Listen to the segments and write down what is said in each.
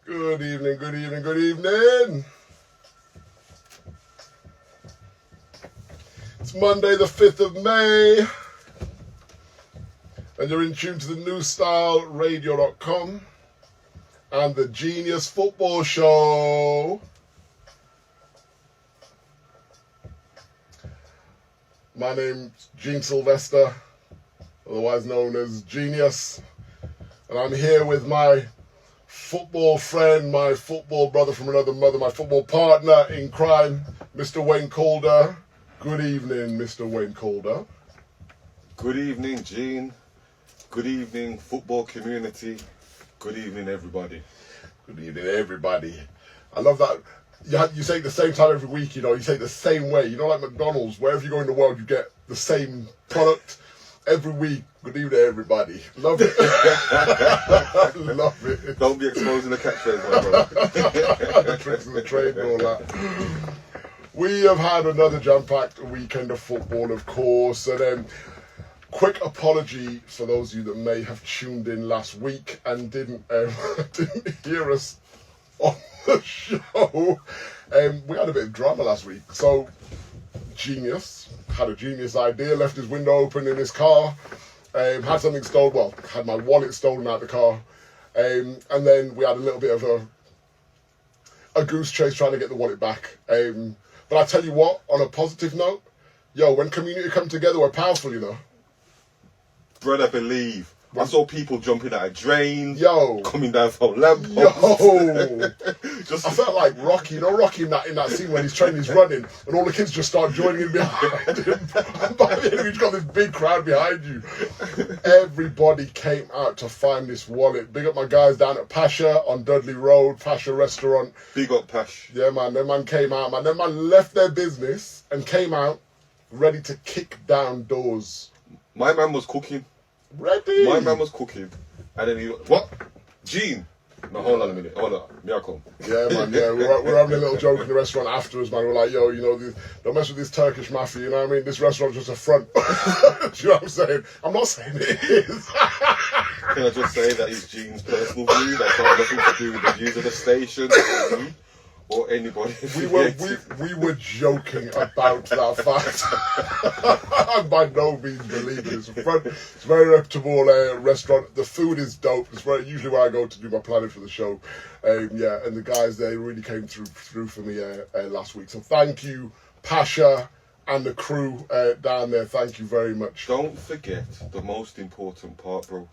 Good evening, good evening, good evening. It's Monday the 5th of May. And you're in tune to the newstyleradio.com and the Gene-ius Football Show. My name's Gene Sylvester, otherwise known as Gene-ius. And I'm here with my football friend, my football brother from another mother, my football partner in crime, Mr. Wayne Calder. Good evening, Mr. Wayne Calder. Good evening, Gene. Good evening, football community. Good evening, everybody. Good evening, everybody. I love that. You say it the same time every week, you know, you say it the same way. You know, like McDonald's, wherever you go in the world, you get the same product every week. Good evening, everybody. Love it. Love it. Don't be exposing the catchphrase, my brother. The tricks of the trade and all that. We have had another jam-packed weekend of football, of course, and quick apology for those of you that may have tuned in last week and didn't hear us on the show. We had a bit of drama last week. So, Gene-ius had a genius idea, left his window open in his car, had something stolen, well, had my wallet stolen out of the car, and then we had a little bit of a goose chase trying to get the wallet back. But I tell you what, on a positive note, when community come together, we're powerful, you know. Brother, believe. I saw people jumping out of drains, coming down from lampposts. I felt like Rocky, you know Rocky in that scene when he's training, he's running, and all the kids just start joining in behind him. And by the end, you've got this big crowd behind you. Everybody came out to find this wallet. Big up my guys down at Pasha on Dudley Road, Pasha Restaurant. Big up Pash. Yeah, man, them man came out, man. Them man left their business and came out ready to kick down doors. My man was cooking. Ready? My man was cooking. And then he... What? Gene? No, hold on a minute. Hold on. Me, I come. Yeah, man, yeah. We're having a little joke in the restaurant afterwards, man. We're like, you know, don't mess with this Turkish mafia, you know what I mean? This restaurant's just a front. Do you know what I'm saying? I'm not saying it is. Can I just say that is Gene's personal view? That's got nothing to do with the views of the station or anybody. We were joking about that fact. I by no means believe it. It's a very reputable restaurant. The food is dope. It's usually where I go to do my planning for the show. And the guys there really came through for me last week. So thank you, Pasha and the crew down there. Thank you very much. Don't forget the most important part, bro.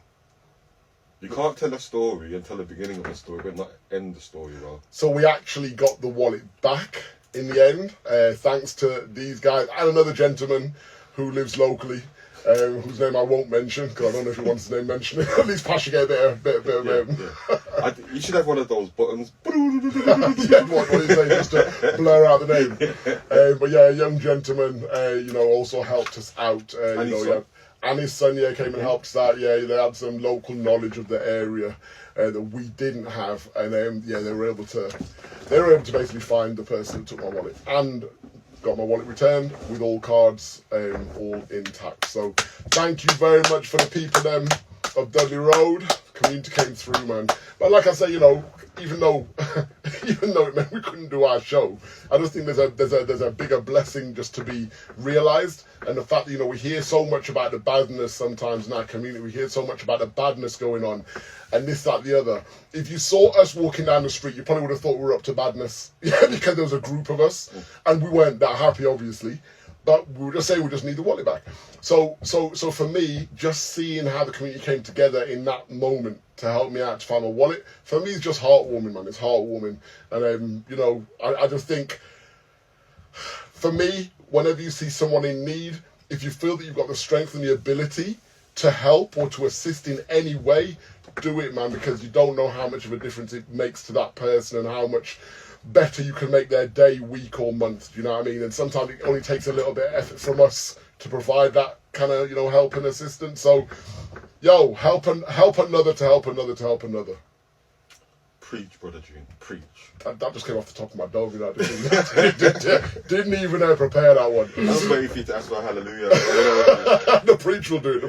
You can't tell a story and tell the beginning of the story, but not end the story well. So we actually got the wallet back in the end, thanks to these guys and another gentleman who lives locally, whose name I won't mention because I don't know if he wants his name mentioned. At least Pasha get a bit of You should have one of those buttons. What do you say, just to blur out the name. But yeah, a young gentleman, also helped us out. And his son, came and helped us out. Yeah, they had some local knowledge of the area that we didn't have, and they were able to basically find the person who took my wallet and got my wallet returned with all cards all intact. So thank you very much for the people of Dudley Road. Community came through, man. But like I say, even though it meant we couldn't do our show, I just think there's a bigger blessing just to be realised, and the fact that we hear so much about the badness sometimes in our community. We hear so much about the badness going on, and this, that, the other. If you saw us walking down the street, you probably would have thought we were up to badness, because there was a group of us, and we weren't that happy, obviously. But we were just saying we just need the wallet back. So for me, just seeing how the community came together in that moment to help me out to find my wallet, for me, it's just heartwarming, man. It's heartwarming. And, I just think, for me, whenever you see someone in need, if you feel that you've got the strength and the ability to help or to assist in any way, do it, man, because you don't know how much of a difference it makes to that person and how much better you can make their day, week or month. Do you know what I mean? And sometimes it only takes a little bit of effort from us to provide that kind of, help and assistance. So, help another to help another to help another. Preach, Brother Gene, preach. That just came off the top of my dome, didn't even prepare that one. I was waiting for you to ask for hallelujah. The preach will do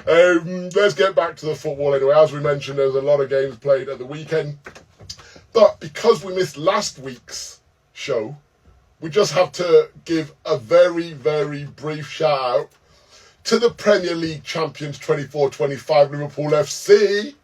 it, Let's get back to the football anyway. As we mentioned, there's a lot of games played at the weekend. But because we missed last week's show, we just have to give a very, very brief shout out to the Premier League champions 24-25 Liverpool FC.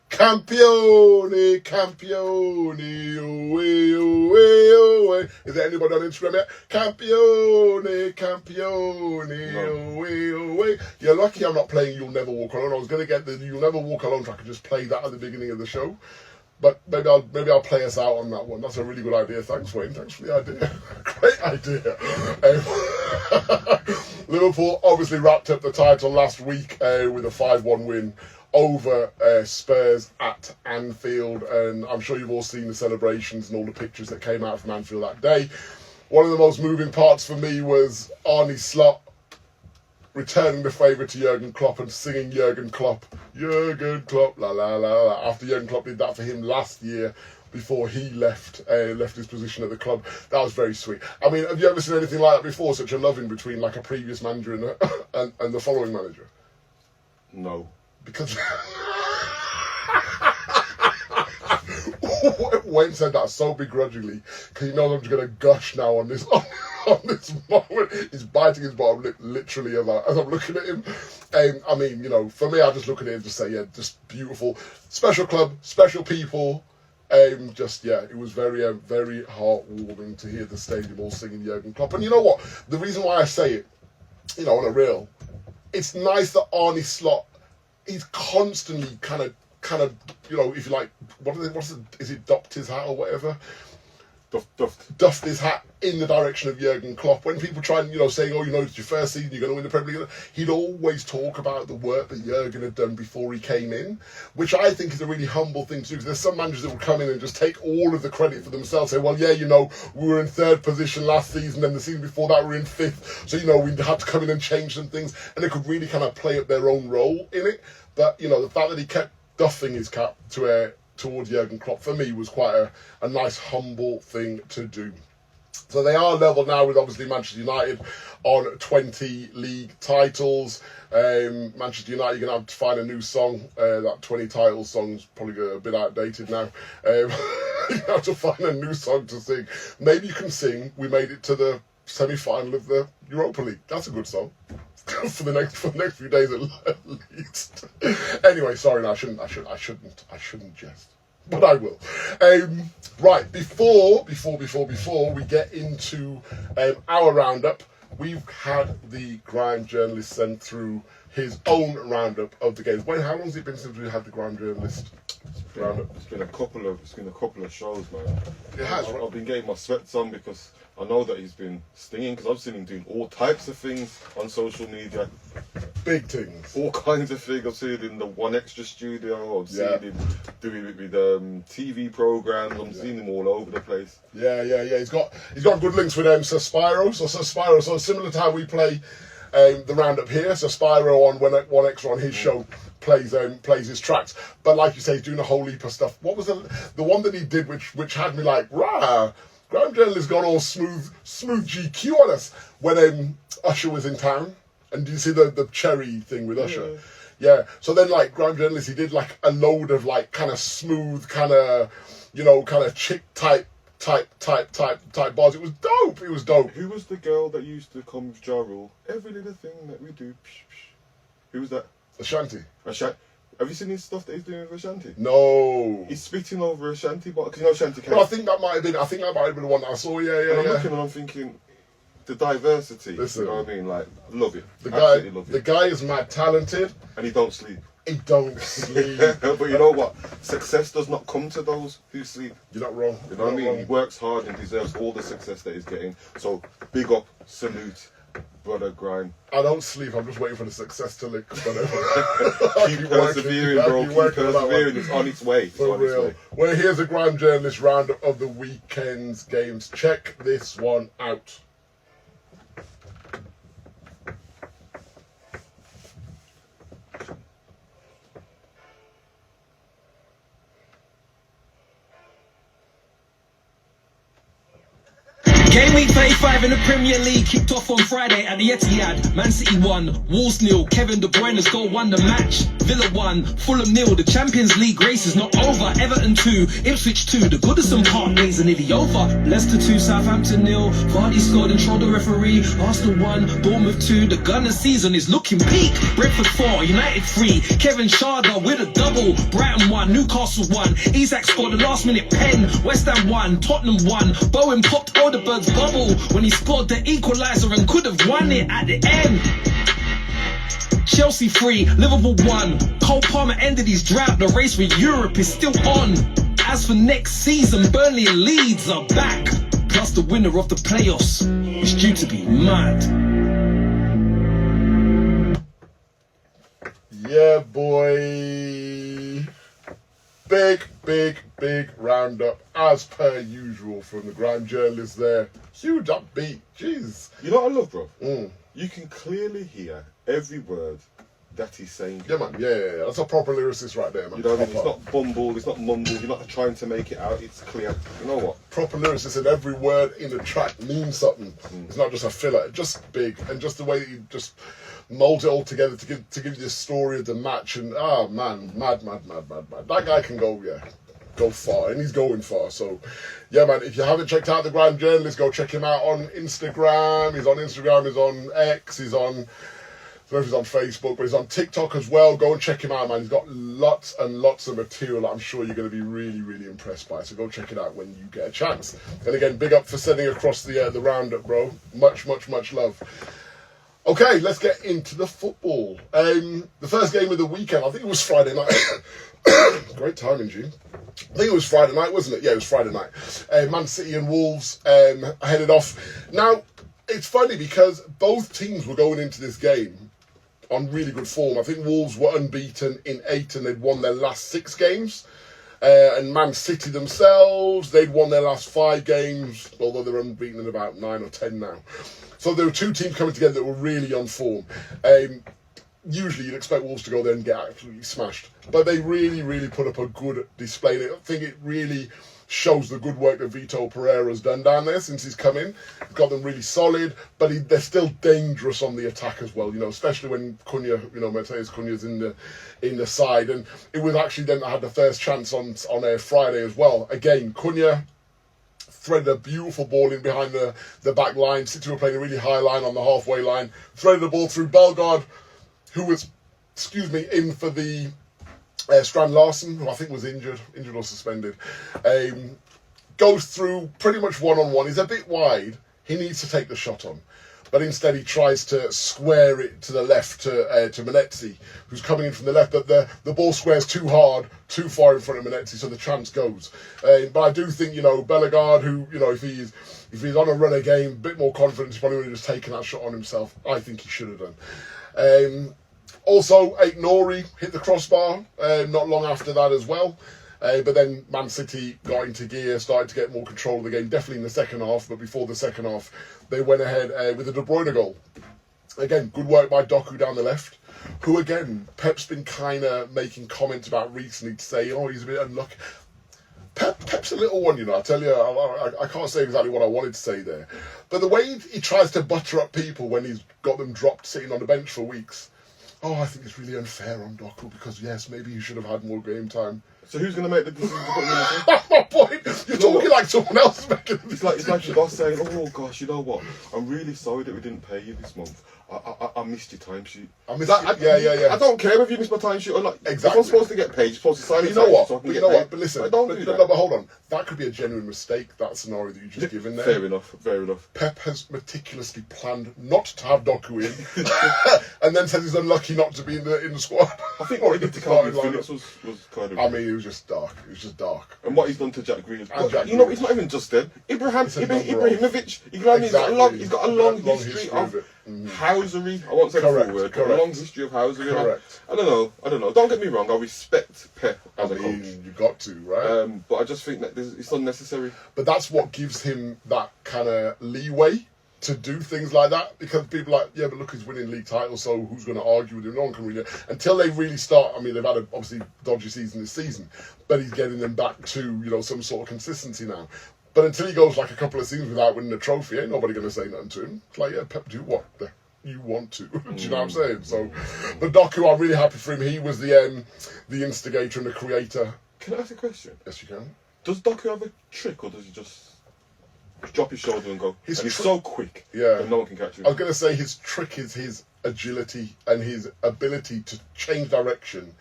Campione, campione, away, away, away. Is there anybody on Instagram yet? Campione, campione, away, away. You're lucky I'm not playing You'll Never Walk Alone. I was going to get the You'll Never Walk Alone track and just play that at the beginning of the show. But maybe I'll play us out on that one. That's a really good idea. Thanks, Wayne. Thanks for the idea. Great idea. Liverpool obviously wrapped up the title last week with a 5-1 win over Spurs at Anfield, and I'm sure you've all seen the celebrations and all the pictures that came out from Anfield that day. One of the most moving parts for me was Arne Slot returning the favour to Jurgen Klopp and singing Jurgen Klopp, la la la la, after Jurgen Klopp did that for him last year before he left his position at the club. That was very sweet. I mean, have you ever seen anything like that before, such a love-in between like a previous manager and the following manager? No. Because Wayne said that so begrudgingly because he knows I'm just going to gush now on this moment. He's biting his bottom lip literally as I'm looking at him. I mean, you know, for me, I just look at it and just say, yeah, just beautiful. Special club, special people. It was very, very heartwarming to hear the stadium all singing Jurgen Klopp. And you know what? The reason why I say it, you know, on a real, it's nice that Arne Slot, he's constantly kind of, you know, if you like, is it doffed his hat or whatever? Duffed his hat in the direction of Jurgen Klopp. When people try and, you know, saying, oh, you know, it's your first season, you're going to win the Premier League, he'd always talk about the work that Jurgen had done before he came in, which I think is a really humble thing to do, because there's some managers that will come in and just take all of the credit for themselves, say, well, yeah, you know, we were in 3rd position last season, and the season before that we were in 5th, so, you know, we had to come in and change some things, and they could really kind of play up their own role in it. But, you know, the fact that he kept doffing his cap towards Jurgen Klopp, for me, was quite a nice, humble thing to do. So they are level now with, obviously, Manchester United on 20 league titles. Manchester United, you're going to have to find a new song. That 20 titles song's probably a bit outdated now. You have to find a new song to sing. Maybe you can sing "We Made It to the Semi-Final of the Europa League." That's a good song. for the next few days at least. Anyway, sorry, no, I shouldn't jest, but I will. Right, before we get into our roundup, we've had the Grime journalist send through his own roundup of the games. Wayne, how long has it been since we had the Grime journalist roundup? It's been a couple of shows, man. It has. I've been getting my sweats on because I know that he's been stinging, because I've seen him doing all types of things on social media. Big things. All kinds of things. I've seen it in the One Extra studio. I've seen him doing it with TV programs. I'm seeing him all over the place. Yeah. He's got good links with Sir Spyro. So similar to how we play the roundup here. So Spyro on One Extra on his show plays his tracks. But like you say, he's doing a whole heap of stuff. What was the one that he did which had me like, rah? Grime journalist got all smooth GQ on us when Usher was in town. And do you see the cherry thing with Usher? Yeah. So then, like, Grime journalist, he did like a load of like kind of smooth, kind of, you know, kind of chick type bars. It was dope. Who was the girl that used to come with Ja Rule? Every little thing that we do. Psh, psh. Who was that? Ashanti. Have you seen his stuff that he's doing with Ashanti? No. He's spitting over Ashanti, but because you know Ashanti came. Well, I think that might have been the one that I saw. Yeah. I'm looking and I'm thinking, the diversity. Listen, you know what I mean? Like, love it. The guy is mad talented, and he don't sleep. He don't sleep. But you know what? Success does not come to those who sleep. You're not wrong. You know what I mean? He works hard and deserves all the success that he's getting. So big up, salute, brother Grime. I don't sleep. I'm just waiting for the success to lick. Keep persevering, bro. Keep persevering. It's on its way. For real. Well, here's a Grime journalist roundup of the weekend's games. Check this one out. Game week 35 in the Premier League kicked off on Friday at the Etihad. Man City won, Wolves 0, Kevin De Bruyne's goal won the match. Villa 1, Fulham 0. The Champions League race is not over. Everton 2, Ipswich 2. The Goodison Park days are nearly over. Leicester 2, Southampton 0. Vardy scored and trolled the referee. Arsenal 1, Bournemouth 2. The Gunners season is looking peak. Brentford 4, United 3. Kevin Sharder with a double. Brighton 1, Newcastle 1. Isak scored a last minute pen. West Ham 1, Tottenham 1. Bowen popped Odeberg's bubble when he scored the equaliser and could have won it at the end. Chelsea 3, Liverpool 1. Cole Palmer ended his drought. The race for Europe is still on. As for next season, Burnley and Leeds are back. Plus the winner of the playoffs is due to be mad. Yeah, boy. Big roundup, as per usual, from the grand journalist there. Huge upbeat. Jeez. You know what I love, bro? Mm. You can clearly hear every word that he's saying. Yeah, man. Yeah. That's a proper lyricist right there, man. You know what I mean? It's not bumbled, it's not mumbled, you're not trying to make it out, it's clear. You know what? Proper lyricist, and every word in the track means something. It's not just a filler, just big. And just the way that you just mold it all together to give you the story of the match. And, man, mad. That guy can go far, and he's going far. So, yeah, man, if you haven't checked out the Grand Journalist, go check him out on Instagram. He's on Instagram, he's on X, he's on, I don't know if he's on Facebook, but he's on TikTok as well. Go and check him out, man. He's got lots and lots of material that I'm sure you're going to be really, really impressed by. So go check it out when you get a chance. And again, big up for sending across the roundup, bro. Much love. Okay, let's get into the football. The first game of the weekend, I think it was Friday night. Great timing, Gene. I think it was Friday night, wasn't it? Yeah, it was Friday night. Man City and Wolves headed off. Now, it's funny because both teams were going into this game on really good form. I think Wolves were unbeaten in 8 and they'd won their last 6 games. And Man City themselves, they'd won their last 5 games, although they're unbeaten in about 9 or 10 now. So there were 2 teams coming together that were really on form. Usually you'd expect Wolves to go there and get absolutely smashed. But they really put up a good display. I think it really shows the good work that Vitor Pereira's done down there since he's come in. He's got them really solid, but they're still dangerous on the attack as well, especially when Cunha, Mateus Cunha's in the side. And it was actually then I had the first chance on a Friday as well. Again, Cunha threaded a beautiful ball in behind the back line. City were playing a really high line on the halfway line. Threaded the ball through Bellegarde, who was, in for the Strand Larsen, who I think was injured or suspended. Goes through pretty much one-on-one. He's a bit wide. He needs to take the shot on. But instead he tries to square it to the left to Menezzi, who's coming in from the left. But the ball squares too hard, too far in front of Menezzi, so the chance goes. But I do think, Bellegarde, who, if he's on a runner game, a bit more confidence, he probably would have just taken that shot on himself. I think he should have done. Also, Aït-Nouri hit the crossbar not long after that as well. But then Man City got into gear, started to get more control of the game, definitely in the second half. But before the second half, they went ahead with a De Bruyne goal. Again, good work by Doku down the left, who, again, Pep's been kind of making comments about recently to say, he's a bit unlucky. Pep's a little one, I tell you, I can't say exactly what I wanted to say there. But the way he tries to butter up people when he's got them dropped sitting on the bench for weeks, I think it's really unfair on Doku because, yes, maybe he should have had more game time. So who's going to make the decision to put him in? That's my point. You're talking like someone else is making the decision. It's like the boss saying, oh gosh, you know what? I'm really sorry that we didn't pay you this month. I missed your timesheet. Yeah. I don't care if you missed my timesheet or not. Exactly. If I'm supposed to get paid, you're supposed to sign it. You know what? So But listen. But hold on. That could be a genuine mistake, that scenario that you just given there. Fair enough. Pep has meticulously planned not to have Doku in, and then says he's unlucky not to be in the squad. I think what he did to Calvin Phillips was kind of... it was just dark. And what he's done to Jack Grealish. It's not even just them. Ibrahimovic, he's got a long history of housery. I won't say the full word, but a long history of housery. Correct. I don't know. Don't get me wrong, I respect Pep as a coach. You've got to, right? But I just think that it's unnecessary. But that's what gives him that kind of leeway to do things like that, because people are like, yeah, but look, he's winning league titles, so who's going to argue with him? No one can really... Until they really start... they've had a obviously dodgy season this season, but he's getting them back to, some sort of consistency now. But until he goes like a couple of seasons without winning a trophy, ain't nobody going to say nothing to him. It's like, yeah, Pep, do what you want to. Do you know what I'm saying? So, but Doku, I'm really happy for him. He was the instigator and the creator. Can I ask a question? Yes, you can. Does Doku have a trick, or does he just drop his shoulder and go? He's so quick that no one can catch him. I was going to say his trick is his agility and his ability to change direction,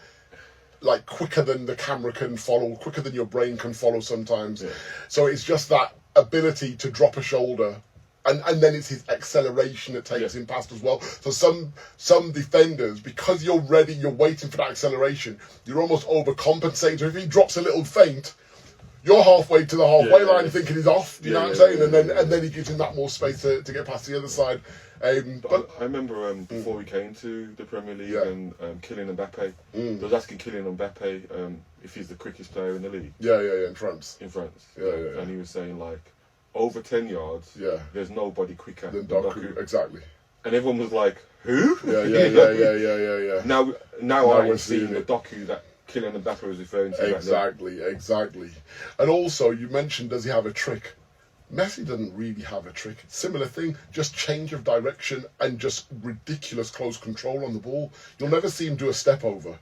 like quicker than the camera can follow, quicker than your brain can follow sometimes. Yeah. So it's just that ability to drop a shoulder. And then it's his acceleration that takes him past as well. So some defenders, because you're ready, you're waiting for that acceleration, you're almost overcompensating. So if he drops a little feint, you're halfway to the halfway line thinking he's off. You know what I'm saying? And then he gives him that more space to get past the other side. But I remember before we came to the Premier League and Kylian Mbappe, I was asking Kylian Mbappe if he's the quickest player in the league. Yeah, in France. In France. Yeah. And he was saying like, over 10 yards, there's nobody quicker than Doku. Exactly. And everyone was like, who? Yeah. Now I'm seeing the Doku that Kylian Mbappe was referring to. Exactly. And also, you mentioned, does he have a trick? Messi doesn't really have a trick. Similar thing, just change of direction and just ridiculous close control on the ball. You'll never see him do a step over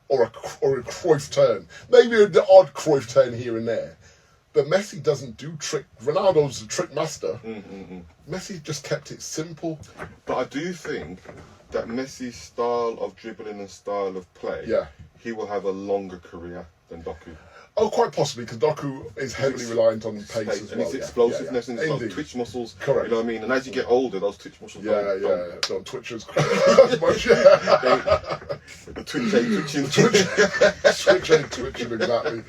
or a Cruyff turn. Maybe the odd Cruyff turn here and there. But Messi doesn't do trick. Ronaldo's a trick master. Messi just kept it simple. But I do think that Messi's style of dribbling and style of play, he will have a longer career than Doku. Oh, quite possibly, because Doku is heavily reliant on pace as well. And his explosiveness and his twitch muscles. Correct. You know what I mean? And as you get older, those twitch muscles don't twitch as much. The twitch ain't twitching. Twitch ain't twitching, exactly.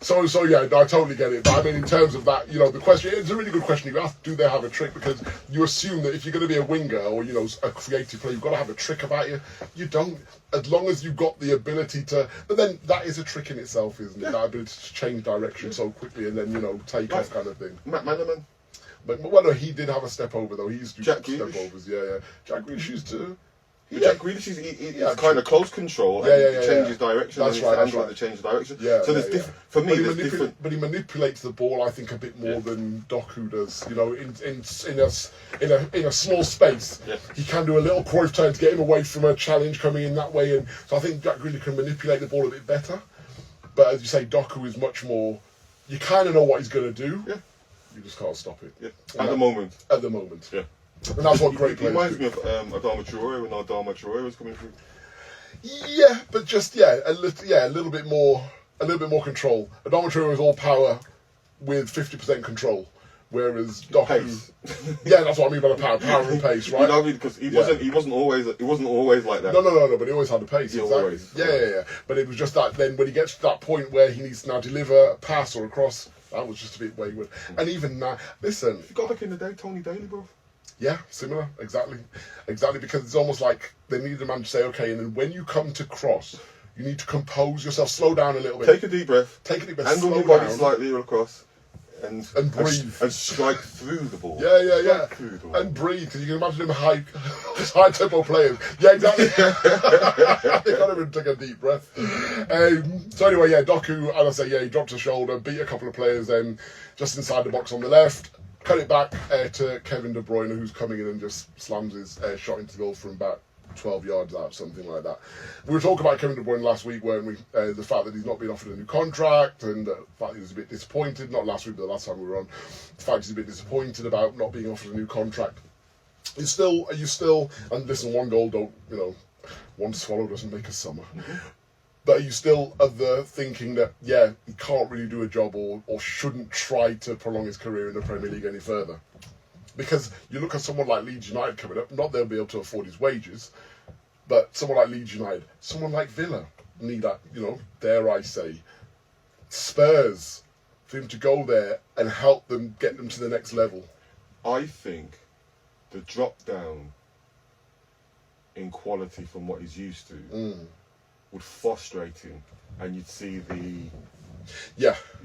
So yeah, I totally get it. But I mean, in terms of that, the question, it's a really good question you ask, do they have a trick? Because you assume that if you're going to be a winger or, a creative player, you've got to have a trick about you. You don't. As long as you've got the ability to... But then that is a trick in itself, isn't it? That ability to change direction so quickly and then, take off kind of thing. Manaman. But no, he did have a step over, though. He used to do step overs. Yeah. Jack Grealish used to... Jack Grealish is kind of close control and he changes direction. That's right. To change direction. Yeah, so there's for me, there's different. But he manipulates the ball, I think, a bit more than Doku does. In a small space, he can do a little Cruyff turn to get him away from a challenge coming in that way. And so I think Jack Grealish can manipulate the ball a bit better. But as you say, Doku is much more. You kind of know what he's going to do. Yeah. You just can't stop it. Yeah. At the moment. Yeah. And that's what great players do. It reminds me of Adama Traore when Adama Traore was coming through. Yeah, but just a little bit more control. Adama Traore was all power with 50% control, whereas Doku. Pace. Yeah, that's what I mean by the power and pace, right? You know what I mean? Because he wasn't always like that. No, but he always had the pace. Exactly. Always. Yeah. But it was just that then when he gets to that point where he needs to now deliver a pass or a cross, that was just a bit wayward. And even now, listen. If you got back in the day, Tony Daly, bro. Yeah, similar, exactly, because it's almost like they needed a man to say, okay, and then when you come to cross, you need to compose yourself, slow down a little bit. Take a deep breath. Handle your body slightly across. And breathe. And strike through the ball. Yeah. And breathe, because you can imagine them high tempo players. Yeah, exactly. They can't even take a deep breath. So anyway, Doku, as I say, he dropped a shoulder, beat a couple of players, then just inside the box on the left. Cut it back to Kevin De Bruyne, who's coming in and just slams his shot into goal from about 12 yards out, something like that. We were talking about Kevin De Bruyne last week, weren't we? The fact that he's not been offered a new contract, and the fact he was a bit disappointed. Not last week, but the last time we were on. The fact he's a bit disappointed about not being offered a new contract. Are you still? And listen, one goal one swallow doesn't make a summer. But are you still of the thinking that, he can't really do a job or shouldn't try to prolong his career in the Premier League any further? Because you look at someone like Leeds United coming up, not they'll be able to afford his wages, but someone like Leeds United, someone like Villa need that, dare I say, Spurs, for him to go there and help them get them to the next level. I think the drop down in quality from what he's used to would frustrate him, and you'd see the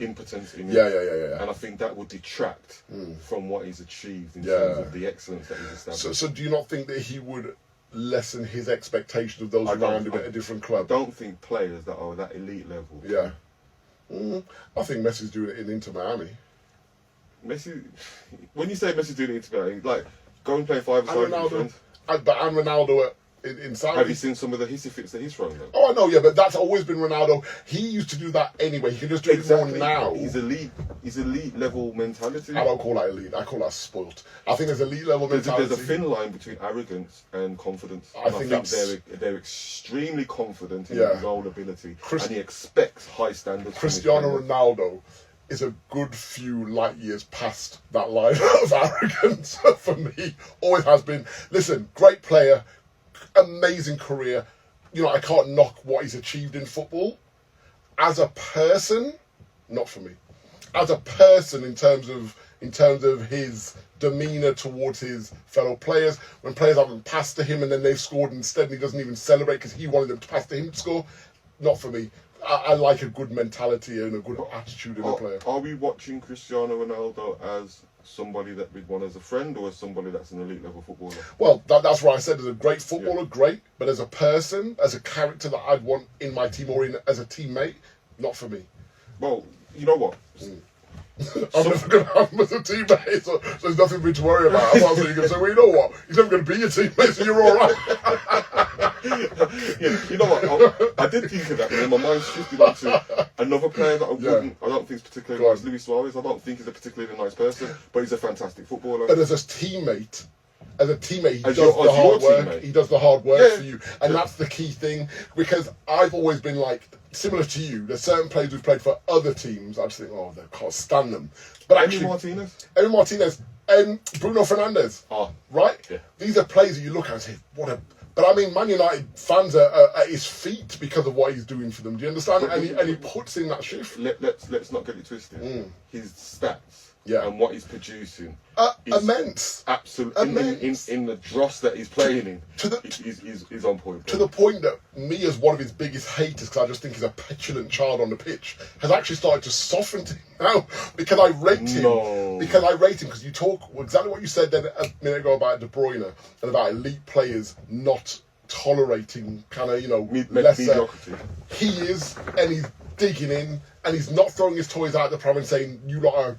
impotence in him. Yeah. And I think that would detract from what he's achieved in terms of the excellence that he's established. So do you not think that he would lessen his expectation of those around him at a different club? I don't think players that are at that elite level. Yeah. I think Messi's doing it in Inter Miami. Messi, when you say Messi doing it together, like, go and play 5 aside with your friends. And Ronaldo inside. Have you seen some of the hissy fits that he's thrown though? Oh, I know, yeah, but that's always been Ronaldo. He used to do that anyway. He can just do it more now. He's elite level mentality. I don't call that elite. I call that spoilt. I think there's elite level mentality. There's a thin line between arrogance and confidence. I think they're extremely confident in his own ability, and he expects high standards. Cristiano Ronaldo is a good few light years past that line of arrogance for me. Always has been. Listen, great player, amazing career. You know, I can't knock what he's achieved in football. As a person, not for me. As a person, in terms of his demeanour towards his fellow players, when players haven't passed to him and then they've scored instead, and he doesn't even celebrate because he wanted them to pass to him to score, not for me. I like a good mentality and a good attitude in a player. Are we watching Cristiano Ronaldo as somebody that we'd want as a friend, or as somebody that's an elite level footballer? Well, that's what I said. As a great footballer, great. But as a person, as a character that I'd want in my team or as a teammate, not for me. Well, you know what? I'm never going to have him as a teammate, so there's nothing for me to worry about. I'm going to say, well, you know what? He's never going to be your teammate, so you're all right. Yeah, you know what? I did think of that, but then my mind shifted onto another player that I don't think is particularly nice. Luis Suarez. I don't think he's a particularly nice person, but he's a fantastic footballer. But as a teammate, he does the hard work. He does the hard work for you, and that's the key thing. Because I've always been like, similar to you, there's certain players who've played for other teams. I just think, oh, I can't stand them. But actually, Emi Martinez, Bruno Fernandes, right? Yeah. These are players that you look at and say, what a. But I mean, Man United fans are at his feet because of what he's doing for them. Do you understand? And he puts in that shift. Let's not get it twisted. His stats. And what he's producing is immense. Absolutely. Immense. In the dross that he's playing in, he's on point. To the point that me, as one of his biggest haters, because I just think he's a petulant child on the pitch, has actually started to soften him now because I rate him. Because you talk exactly what you said then a minute ago about De Bruyne and about elite players not tolerating kind of, lesser. Mediocrity. He is, and he's digging in, and he's not throwing his toys out the pram and saying, you lot are.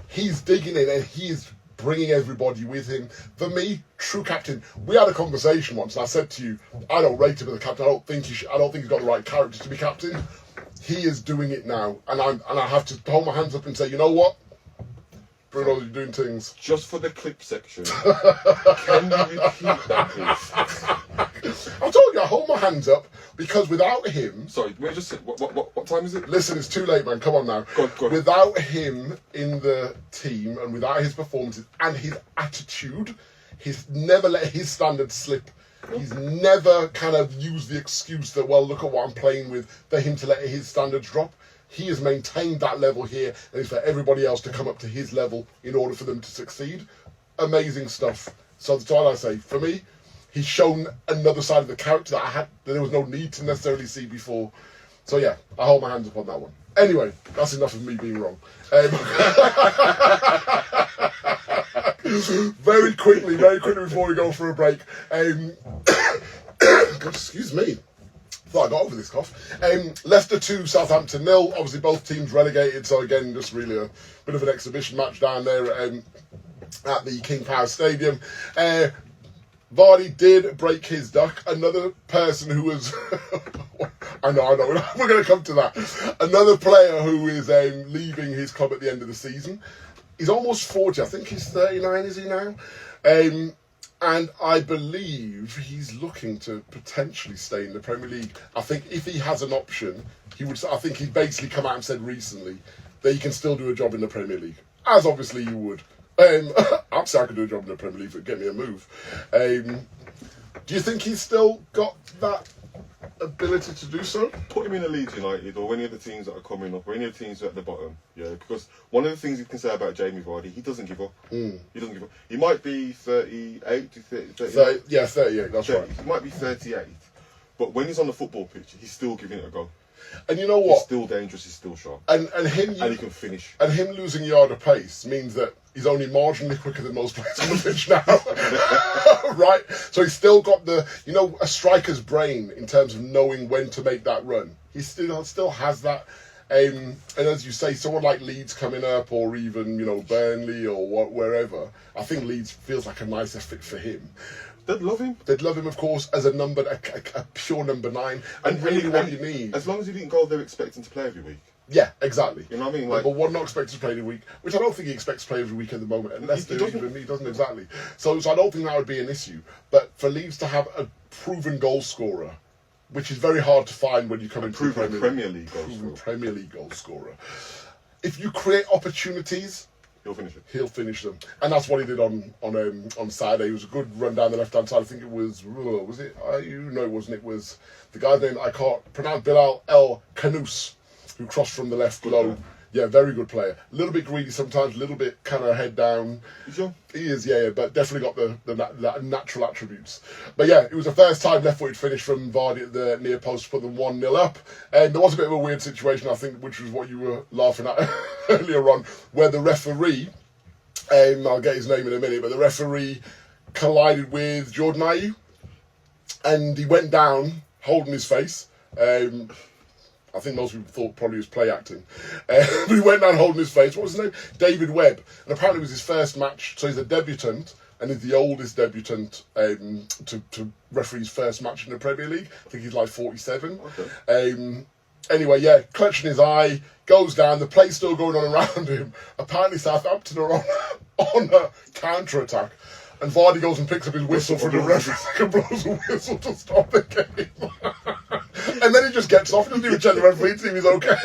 He's digging in, and he is bringing everybody with him. For me, true captain. We had a conversation once, and I said to you, I don't rate him as a captain. I don't think he's got the right character to be captain. He is doing it now, and I have to hold my hands up and say, you know what, Bruno, you're doing things. Just for the clip section, can you repeat that, please? I told you, I hold my hands up because without him. Sorry, we're just. What time is it? Listen, it's too late, man. Come on now. Go on. Without him in the team and without his performances and his attitude, he's never let his standards slip. He's never kind of used the excuse that, well, look at what I'm playing with, for him to let his standards drop. He has maintained that level here, and it's for everybody else to come up to his level in order for them to succeed. Amazing stuff. So that's all I say. For me, he's shown another side of the character that there was no need to necessarily see before. So yeah, I hold my hands up on that one. Anyway, that's enough of me being wrong. Very quickly before we go for a break. God, excuse me. Thought I got over this cough. Leicester 2, Southampton 0. Obviously, both teams relegated. So again, just really a bit of an exhibition match down there at the King Power Stadium. Vardy did break his duck. Another person who was... I know. We're going to come to that. Another player who is leaving his club at the end of the season. He's almost 40. I think he's 39, is he now? And I believe he's looking to potentially stay in the Premier League. I think if he has an option, he would. I think he's basically come out and said recently that he can still do a job in the Premier League. As obviously you would. I'm saying I could do a job in the Premier League, but get me a move. Do you think he's still got that ability to do so? Put him in a Leeds United or any of the teams that are coming up or any of the teams that are at the bottom. Yeah, because one of the things you can say about Jamie Vardy, he doesn't give up. He doesn't give up. He might be 38 to 30. Yeah, 38, that's 30, right. He might be 38. But when he's on the football pitch, he's still giving it a go. And you know what? He's still dangerous, he's still sharp. And he can finish. And him losing yard of pace means that he's only marginally quicker than most players on the pitch now. Right? So he's still got a striker's brain in terms of knowing when to make that run. He still has that. And as you say, someone like Leeds coming up, or even, you know, Burnley or wherever, I think Leeds feels like a nicer fit for him. They'd love him. They'd love him, of course, as a pure number 9, and really what you need. As long as he didn't go there expecting to play every week. Yeah, exactly. You know what I mean? Like, number 1, not expected to play every week, which I don't think he expects to play every week at the moment, unless he doesn't exactly. So I don't think that would be an issue. But for Leeds to have a proven goal scorer, which is very hard to find when you come into the Premier League goal scorer. If you create opportunities, he'll finish them, and that's what he did on Saturday. It was a good run down the left hand side. I think it was it? It wasn't. It was the guy's name I can't pronounce. Bilal El Kanous, who crossed from the left low. Yeah, very good player. A little bit greedy sometimes, a little bit kind of head down. You sure? He is, yeah, but definitely got the natural attributes. But yeah, it was the first time left-footed finish from Vardy at the near post to put them 1-0 up. And there was a bit of a weird situation, I think, which was what you were laughing at earlier on, where the referee, I'll get his name in a minute, but the referee collided with Jordan Ayew, and he went down holding his face. I think most people thought probably he was play acting. But he went down holding his face. What was his name? David Webb. And apparently it was his first match. So he's a debutant, and he's the oldest debutant to referee his first match in the Premier League. I think he's like 47. Okay. Anyway, yeah, clutching his eye, goes down. The play's still going on around him. Apparently Southampton are on a counter-attack. And Vardy goes and picks up his whistle from the referee and blows a whistle to stop the game. And then he just gets off, doesn't even check the referee to see if he's okay.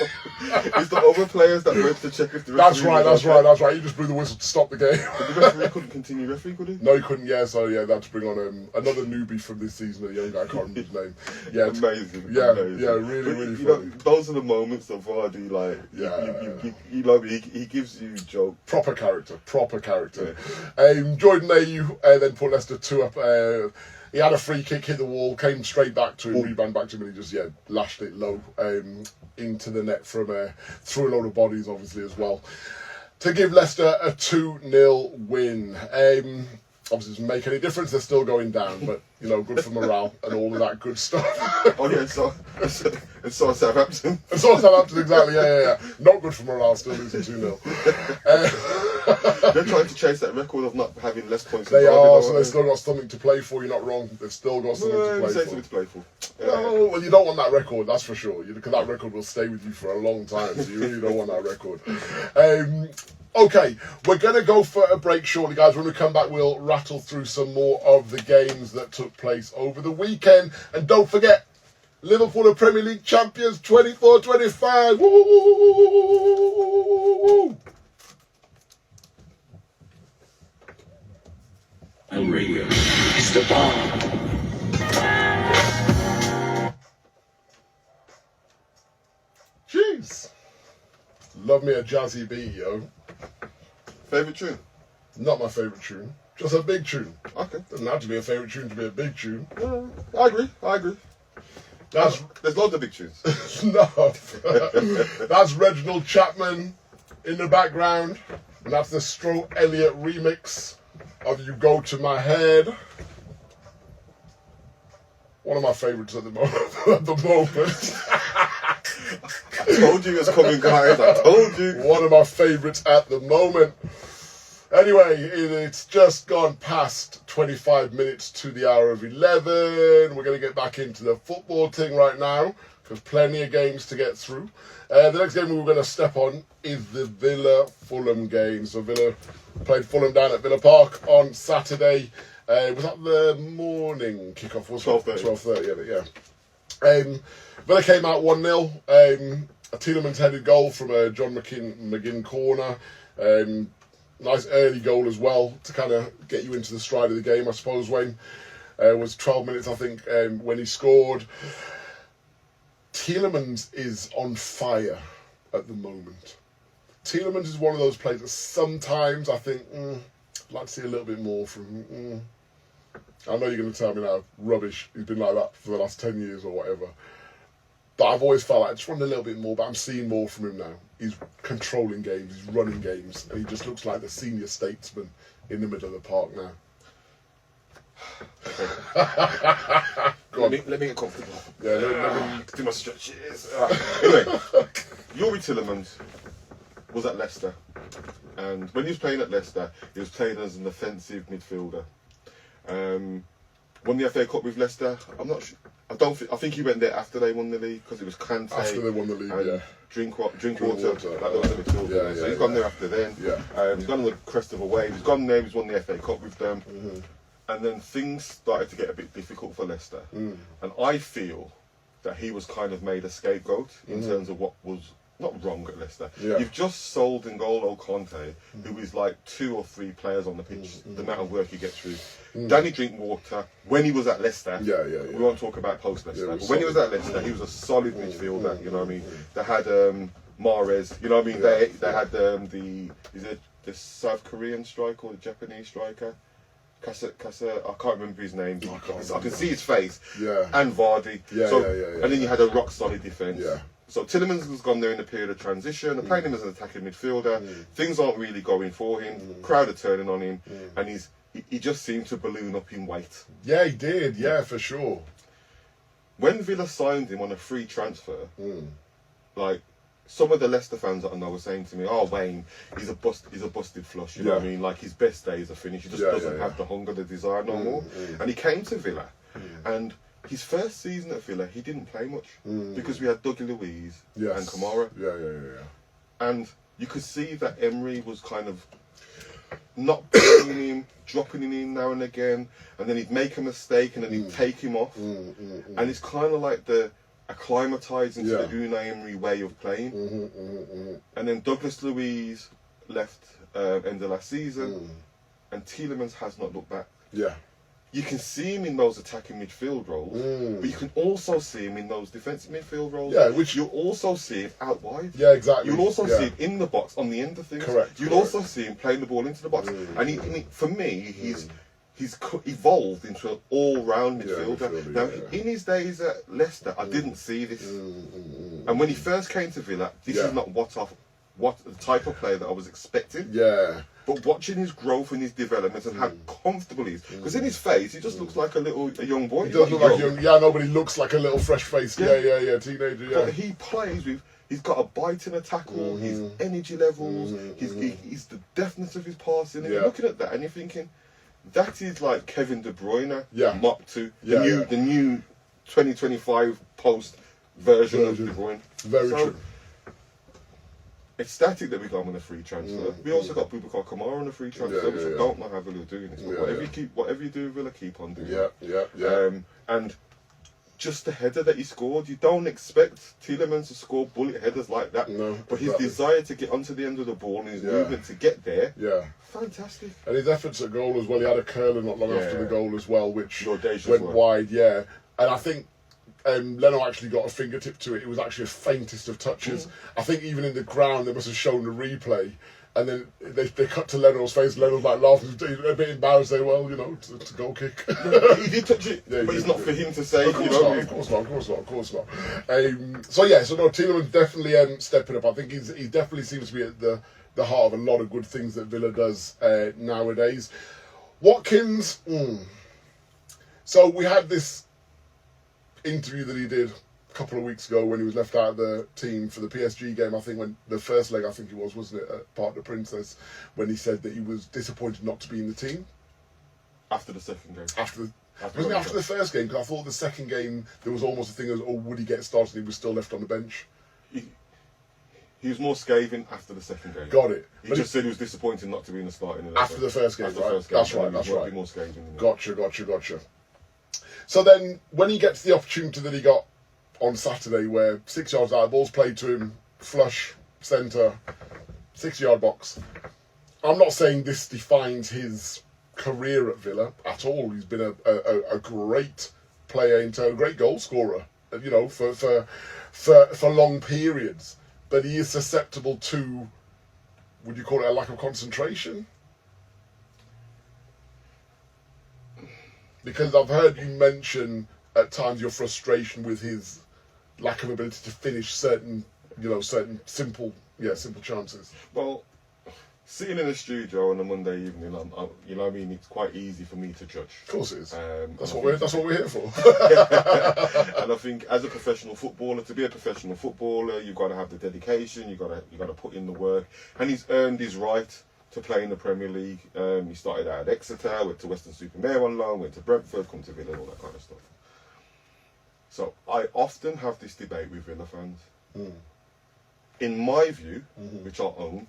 It's the other players that went to check if the referee That's right. He just blew the whistle to stop the game. But the referee couldn't continue refereeing, could he? No, he couldn't, yeah. So, yeah, they had to bring on another newbie from this season, a young guy, I can't remember his name. Yeah, amazing. Yeah, amazing. Yeah, really you funny. know, those are the moments of Vardy, like, he gives you joke. Proper character. Yeah. Jordan Ayew then put Leicester 2 up. He had a free kick, hit the wall, came straight back to him, rebound back to him, and he just lashed it low into the net from through a load of bodies, obviously, as well, to give Leicester a 2-0 win. Obviously, it doesn't make any difference. They're still going down, but, you know, good for morale and all of that good stuff. Oh, yeah, so Southampton. And so Southampton, exactly, yeah. Not good for morale, still losing 2-0. They're trying to chase that record of not having less points. They are, so they've still got something to play for. You're not wrong. They've still got something to play for. No, well, you don't want that record, that's for sure. Because that record will stay with you for a long time, so you really don't want that record. Okay, we're going to go for a break shortly, guys. When we come back, we'll rattle through some more of the games that took place over the weekend. And don't forget, Liverpool are Premier League champions 24-25. Woo! And radio. It's the bomb. Jeez. Love me a jazzy beat, yo. Favourite tune? Not my favourite tune. Just a big tune. Okay. Doesn't have to be a favourite tune to be a big tune. I agree. There's loads of big tunes. No. That's Reginald Chapman in the background. And that's the Stro Elliott remix of You Go To My Head. One of my favourites at the moment. I told you it was coming, guys. I told you. One of my favourites at the moment. Anyway, it's just gone past 25 minutes to the hour of 11. We're going to get back into the football thing right now, because plenty of games to get through. The next game we're going to step on is the Villa-Fulham game. So Villa played Fulham down at Villa Park on Saturday. Was that the morning kickoff? 12:30, yeah. Villa came out 1-0. A Tielemans headed goal from a John McGinn corner. Nice early goal as well to kind of get you into the stride of the game, I suppose, Wayne. It was 12 minutes, I think, when he scored. Tielemans is on fire at the moment. Tielemans is one of those players that sometimes I think, I'd like to see a little bit more from him. I know you're going to tell me now, rubbish, he's been like that for the last 10 years or whatever. But I've always felt like I just wanted a little bit more, but I'm seeing more from him now. He's controlling games, he's running games, and he just looks like the senior statesman in the middle of the park now. Let me get comfortable. Yeah, let me do my stretches. Anyway, Yuri Tillemans was at Leicester, and when he was playing at Leicester, he was playing as an offensive midfielder. Won the FA Cup with Leicester. I'm not sure. I think he went there after they won the league because it was Kante. After they won the league, and yeah. Drink water. Like there was a midfielder there. So he's gone there after then. Yeah. He's gone on the crest of a wave. He's gone there. He's won the FA Cup with them. Mm-hmm. And then things started to get a bit difficult for Leicester. And I feel that he was kind of made a scapegoat in terms of what was not wrong at Leicester. Yeah. You've just sold N'Golo Kante, who is like 2 or 3 players on the pitch, the amount of work he gets through. Danny Drinkwater, when he was at Leicester, we won't talk about post-Leicester, but when he was at Leicester, he was a solid midfielder, you know what I mean? They had Mahrez, you know what I mean? They had the South Korean striker or the Japanese striker? Kasa, I can't remember his name. I can see his face. Yeah. And Vardy. And then you had a rock solid defence. Yeah. So Tillemans has gone there in a period of transition. They're playing him as an attacking midfielder. Things aren't really going for him. Crowd are turning on him, and he just seemed to balloon up in weight. Yeah, he did. Yeah, for sure. When Villa signed him on a free transfer, like some of the Leicester fans that I know were saying to me, "Oh, Wayne, he's a busted flush." You know what I mean? Like his best days are finished. He just doesn't have the hunger, the desire no more. And he came to Villa, and his first season at Villa, he didn't play much because we had Dougie Luiz and Kamara. Yeah. And you could see that Emery was kind of not playing him, dropping him in now and again, and then he'd make a mistake and then he'd take him off. And it's kind of like the acclimatising to the Unai Emery way of playing. And then Douglas Luiz left end of last season, and Tielemans has not looked back. Yeah. You can see him in those attacking midfield roles, but you can also see him in those defensive midfield roles. Yeah, which you'll also see him out wide. Yeah, exactly. You'll also see him in the box on the end of things. Correct. You'll also see him playing the ball into the box. And he, for me, he's evolved into an all-round midfielder. Now, in his days at Leicester, I didn't see this. And when he first came to Villa, this is not what the type of player that I was expecting. Yeah. But watching his growth and his development and how comfortable he is, because in his face he just looks like a young boy. He does look like young. Yeah, nobody looks like a little fresh faced. Yeah, teenager. Yeah. But he plays with. He's got a bite in a tackle. His energy levels. He's the deftness of his passing. And you're looking at that and you're thinking, that is like Kevin De Bruyne. Mop to the new 2025 post version of De Bruyne. Very true. Ecstatic that we got him on a free transfer. We also got Boubacar Kamara on a free transfer, which I don't know how Villa are doing this. But whatever you do, Villa keep on doing. Yeah. And just the header that he scored, you don't expect Tielemans to score bullet headers like that. No, but his desire to get onto the end of the ball and his movement to get there, fantastic. And his efforts at goal as well. He had a curler not long after the goal as well, which went wide. Yeah, and I think. Leno actually got a fingertip to it. It was actually the faintest of touches. I think even in the ground they must have shown the replay, and then they cut to Leno's face. Leno's like laughing, a bit embarrassed. Saying, "Well, you know, it's a goal kick." He did touch it, but it's not for him to say. Of course not. So no, Tielemans definitely stepping up. I think he definitely seems to be at the heart of a lot of good things that Villa does nowadays. Watkins. So we had this interview that he did a couple of weeks ago when he was left out of the team for the PSG game. I think when the first leg, I think it was, wasn't it, at Parc des Princes, when he said that he was disappointed not to be in the team. After the second game. Wasn't it after the first game? Because I thought the second game there was almost a thing of, would he get started? He was still left on the bench. He was more scathing after the second game. Got it. He just said he was disappointed not to be in the starting. After the first game, right? That's right. More scathing. Gotcha. So then, when he gets the opportunity that he got on Saturday, where 6 yards out, ball's played to him, flush, centre, 6 yard box. I'm not saying this defines his career at Villa at all. He's been a great player in terms, great goal scorer, you know, for long periods. But he is susceptible to, would you call it a lack of concentration? Because I've heard you mention at times your frustration with his lack of ability to finish certain simple chances. Well, sitting in a studio on a Monday evening, you know what I mean, it's quite easy for me to judge. Of course it is. That's what we're here for. And I think as a professional footballer, to be a professional footballer, you've got to have the dedication, you've got to put in the work, and he's earned his right to play in the Premier League. He started out at Exeter, went to Western-super-Mare on loan, went to Brentford, come to Villa, and all that kind of stuff. So I often have this debate with Villa fans. In my view, which I own,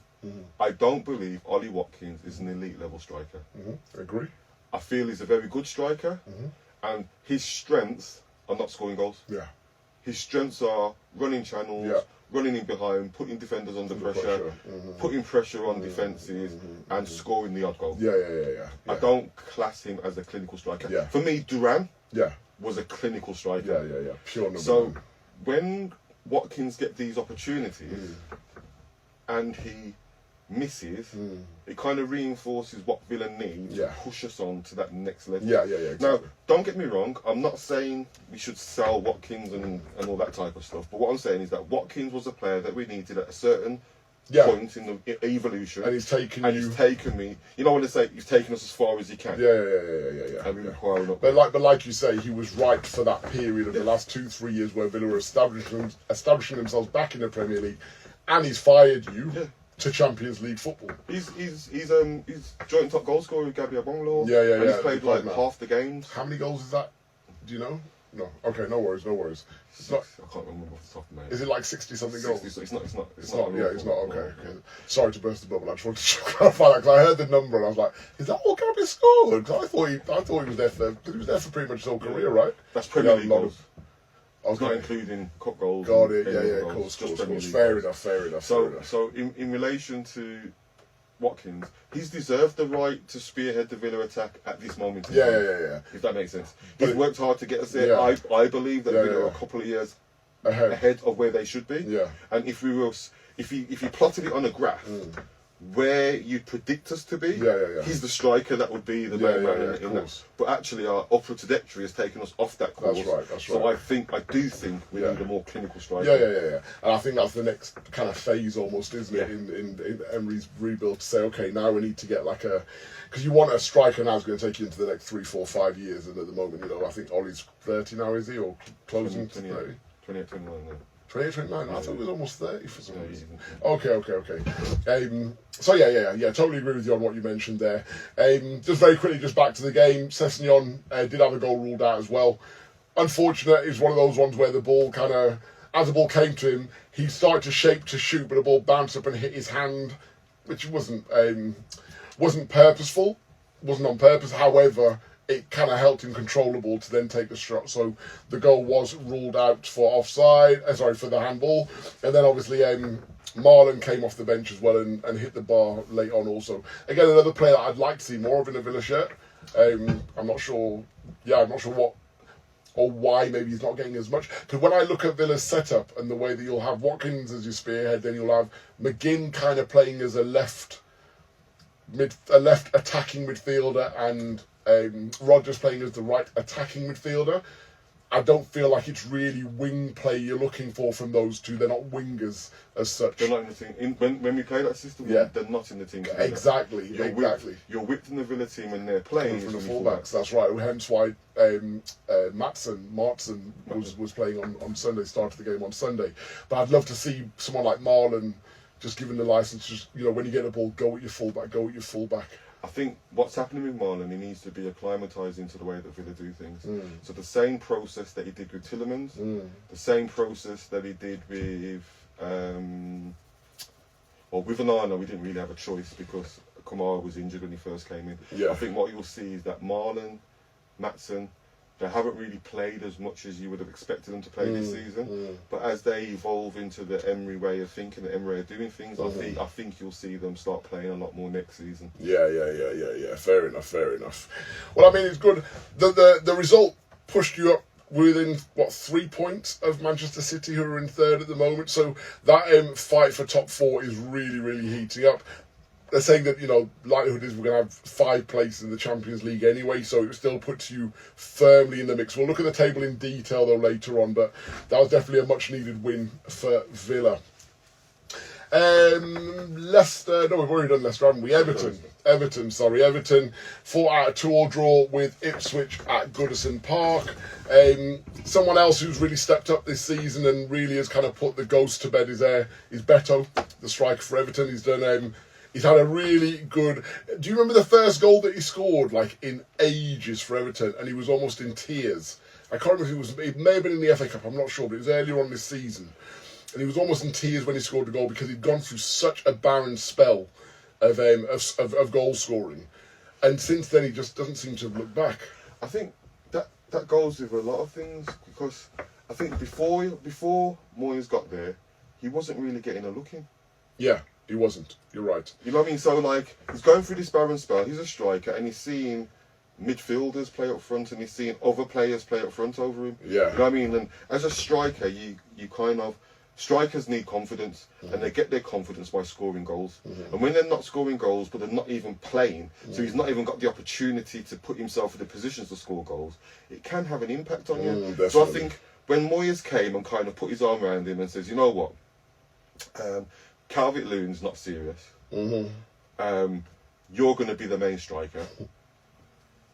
I don't believe Ollie Watkins is an elite level striker. I agree. I feel he's a very good striker, and his strengths are not scoring goals. Yeah. His strengths are running channels, running in behind, putting defenders under pressure, putting pressure on defences, and scoring the odd goal. Yeah. I don't class him as a clinical striker. Yeah. For me, Duran was a clinical striker. Yeah. Pure number So one. when Watkins get these opportunities and he misses, it kind of reinforces what Villa need to push us on to that next level. Yeah, exactly. Now, don't get me wrong, I'm not saying we should sell Watkins and all that type of stuff, but what I'm saying is that Watkins was a player that we needed at a certain point in the evolution. And he's taken me, you know what I say, he's taken us as far as he can. Yeah. And we were growing up. But like you say, he was right for that period of the last 2-3 years where Villa were establishing themselves back in the Premier League, and he's fired you to Champions League football. He's joint top goal scorer with Gabby Abonglo. Yeah. And he's played like half the games. How many goals is that? Do you know? No. Okay, no worries. It's not, I can't remember off the top of my head. is it like 60-something goals? It's not. It's not. Okay. Sorry to burst the bubble. I just wanted to clarify that because I heard the number and I was like, "Is that all Gabby scored?" Because I thought he was there for pretty much his whole career, right? That's Premier League goals. Okay. Not including cup goals. Got it. Yeah. Cool. Fair enough. So in relation to Watkins, he's deserved the right to spearhead the Villa attack at this moment in time. Yeah. If that makes sense. He's worked hard to get us there. I believe that Villa are a couple of years ahead of where they should be. Yeah. And if you plotted it on a graph where you predict us to be, he's the striker that would be the main man in that. But actually our upward trajectory has taken us off that course. That's right. So I do think we need a more clinical striker. Yeah. And I think that's the next kind of phase almost, isn't it, in Emery's rebuild, to say, okay, now we need to get like because you want a striker now who's going to take you into the next 3, 4, 5 years, and at the moment, I think Ollie's 30 now, is he, or closing to 30? 28, 29 now. 28, 29. I thought it was almost 30 for some reason. Okay. So totally agree with you on what you mentioned there. Just very quickly, just back to the game. Sessegnon did have a goal ruled out as well. Unfortunate, it was one of those ones where the ball as the ball came to him, he started to shape to shoot, but the ball bounced up and hit his hand, which wasn't purposeful, wasn't on purpose. However, it kind of helped him control the ball to then take the shot. So the goal was ruled out for offside, for the handball. And then obviously Marlon came off the bench as well and hit the bar late on also. Again, another player that I'd like to see more of in a Villa shirt. I'm not sure what or why maybe he's not getting as much. Because when I look at Villa's setup and the way that you'll have Watkins as your spearhead, then you'll have McGinn kind of playing as a left attacking midfielder and Rodgers playing as the right attacking midfielder. I don't feel like it's really wing play you're looking for from those two. They're not wingers as such. They're not in the team. When we play that system, they're not in the team. Exactly. You're whipped in the Villa team when they're playing from the fullbacks. That's right. Hence why Martson was playing on Sunday, started the game on Sunday. But I'd love to see someone like Marlon just given the license, just when you get the ball, go with your fullback. I think what's happening with Marlon, he needs to be acclimatised into the way that Villa do things. So the same process that he did with Tielemans, the same process that he did with Onana, we didn't really have a choice because Kamara was injured when he first came in. Yeah. I think what you'll see is that Marlon, Maatsen, they haven't really played as much as you would have expected them to play this season. But as they evolve into the Emery way of thinking, the Emery way of doing things, I think you'll see them start playing a lot more next season. Yeah. Fair enough. Well, I mean, it's good. The result pushed you up within 3 points of Manchester City, who are in third at the moment. So that fight for top 4 is really, really heating up. They're saying that, likelihood is we're going to have 5 places in the Champions League anyway, so it still puts you firmly in the mix. We'll look at the table in detail, though, later on, but that was definitely a much-needed win for Villa. Leicester, no, we've already done Leicester, haven't we? Everton fought out a 2-2 draw with Ipswich at Goodison Park. Someone else who's really stepped up this season and really has kind of put the ghost to bed is Beto, the striker for Everton. He's had a really good... Do you remember the first goal that he scored, like, in ages for Everton? And he was almost in tears. I can't remember if it may have been in the FA Cup, I'm not sure, but it was earlier on this season. And he was almost in tears when he scored the goal because he'd gone through such a barren spell of goal scoring. And since then, he just doesn't seem to have looked back. I think that goes with a lot of things, because I think before Moyes got there, he wasn't really getting a look in. Yeah, he wasn't. You're right. You know what I mean? So, like, he's going through this barren spell, he's a striker, and he's seeing midfielders play up front, and he's seeing other players play up front over him. Yeah. You know what I mean? And as a striker, you kind of... Strikers need confidence, and they get their confidence by scoring goals. And when they're not scoring goals, but they're not even playing, so he's not even got the opportunity to put himself in the positions to score goals, it can have an impact on you. Definitely. So I think when Moyes came and kind of put his arm around him and says, you know what, Calvert-Lewin's not serious. You're going to be the main striker.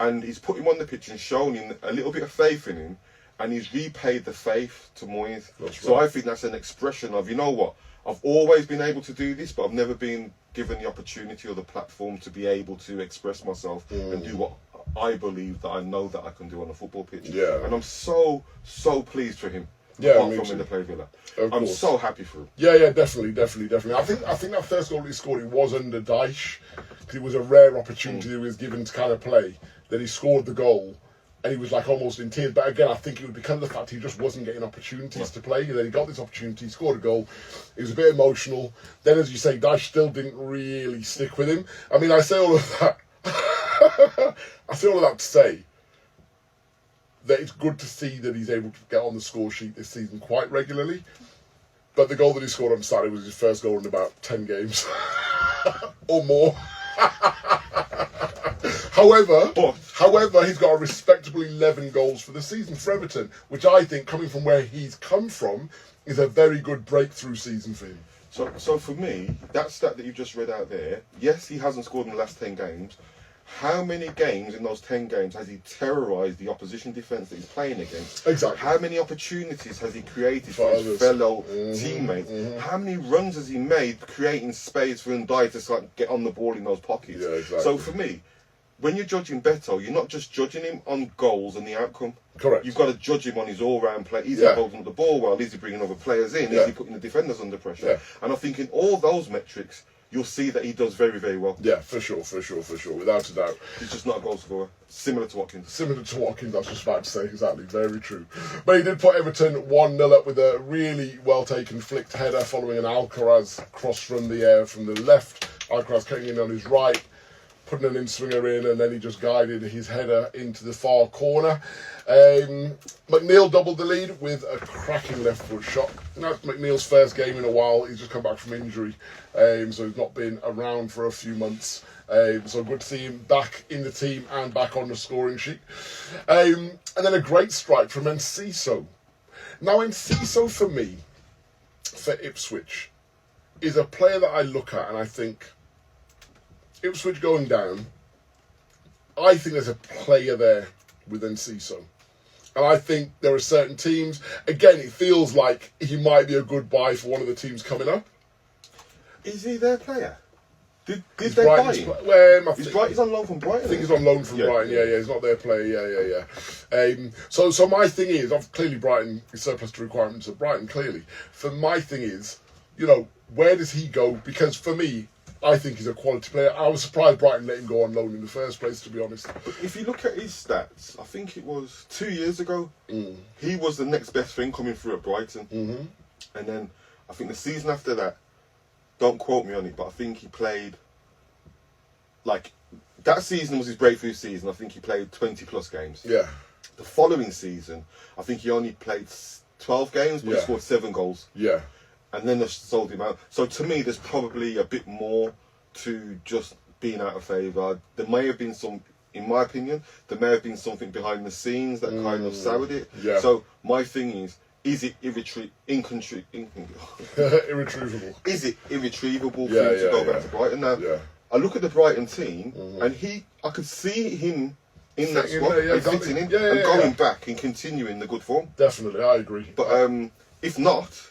And he's put him on the pitch and shown him a little bit of faith in him. And he's repaid the faith to Moyes. So I think that's an expression of, you know what, I've always been able to do this, but I've never been given the opportunity or the platform to be able to express myself and do what I believe that I know that I can do on a football pitch. Yeah. And I'm so pleased for him. Yeah, apart me from too. when they play Villa. Of I'm course. so happy for him. Yeah, definitely. I think that first goal he scored, it was under Dyche, because it was a rare opportunity he was given to kind of play. Then he scored the goal. And he was like almost in tears. But again, I think it was because of the fact he just wasn't getting opportunities to play. And then he got this opportunity, he scored a goal. It was a bit emotional. Then, as you say, Dyche still didn't really stick with him. I mean, I say all of that. I say all of that to say that it's good to see that he's able to get on the score sheet this season quite regularly. But the goal that he scored on Saturday was his first goal in about 10 games. Or more. However, he's got a respectable 11 goals for the season for Everton, which I think, coming from where he's come from, is a very good breakthrough season for him. So for me, that stat that you just read out there, yes, he hasn't scored in the last 10 games. How many games in those 10 games has he terrorised the opposition defence that he's playing against? Exactly. How many opportunities has he created for his fellow teammates? How many runs has he made creating space for Ndiaye to get on the ball in those pockets? Yeah, exactly. So for me, when you're judging Beto, you're not just judging him on goals and the outcome. Correct. You've got to judge him on his all-round play. Is he holding the ball well? Is he bringing other players in? Is he putting the defenders under pressure? Yeah. And I think in all those metrics, you'll see that he does very, very well. Yeah, for sure, without a doubt. He's just not a goal scorer. Similar to Watkins. I was just about to say, exactly, very true. But he did put Everton 1-0 up with a really well-taken flicked header following an Alcaraz cross from the left. Alcaraz cutting in on his right, putting an in-swinger in, and then he just guided his header into the far corner. McNeil doubled the lead with a cracking left foot shot. That's McNeil's first game in a while. He's just come back from injury, so he's not been around for a few months. So good to see him back in the team and back on the scoring sheet. And then a great strike from Enciso. Now, Enciso, for me, for Ipswich, is a player that I look at and I think, Ipswich going down, I think there's a player there with Enciso. And I think there are certain teams, again, it feels like he might be a good buy for one of the teams coming up. Is he their player? Did they buy him? He's on loan from Brighton. I think he's on loan from Brighton, yeah, he's not their player, yeah. So my thing is, clearly Brighton is surplus to requirements of Brighton, clearly. For my thing is, where does he go? Because for me, I think he's a quality player. I was surprised Brighton let him go on loan in the first place, to be honest. But if you look at his stats, I think it was 2 years ago, he was the next best thing coming through at Brighton. And then I think the season after that, don't quote me on it, but I think he played, that season was his breakthrough season. I think he played 20 plus games. Yeah. The following season, I think he only played 12 games, but he scored 7 goals. Yeah. And then they sold him out. So to me, there's probably a bit more to just being out of favour. There may have been in my opinion, there may have been something behind the scenes that kind of soured it. Yeah. So my thing is, is it irretrievable? Is it irretrievable for him to go back to Brighton? Now, I look at the Brighton team, and I could see him in that squad, fitting in, and going back and continuing the good form. Definitely, I agree. But if not,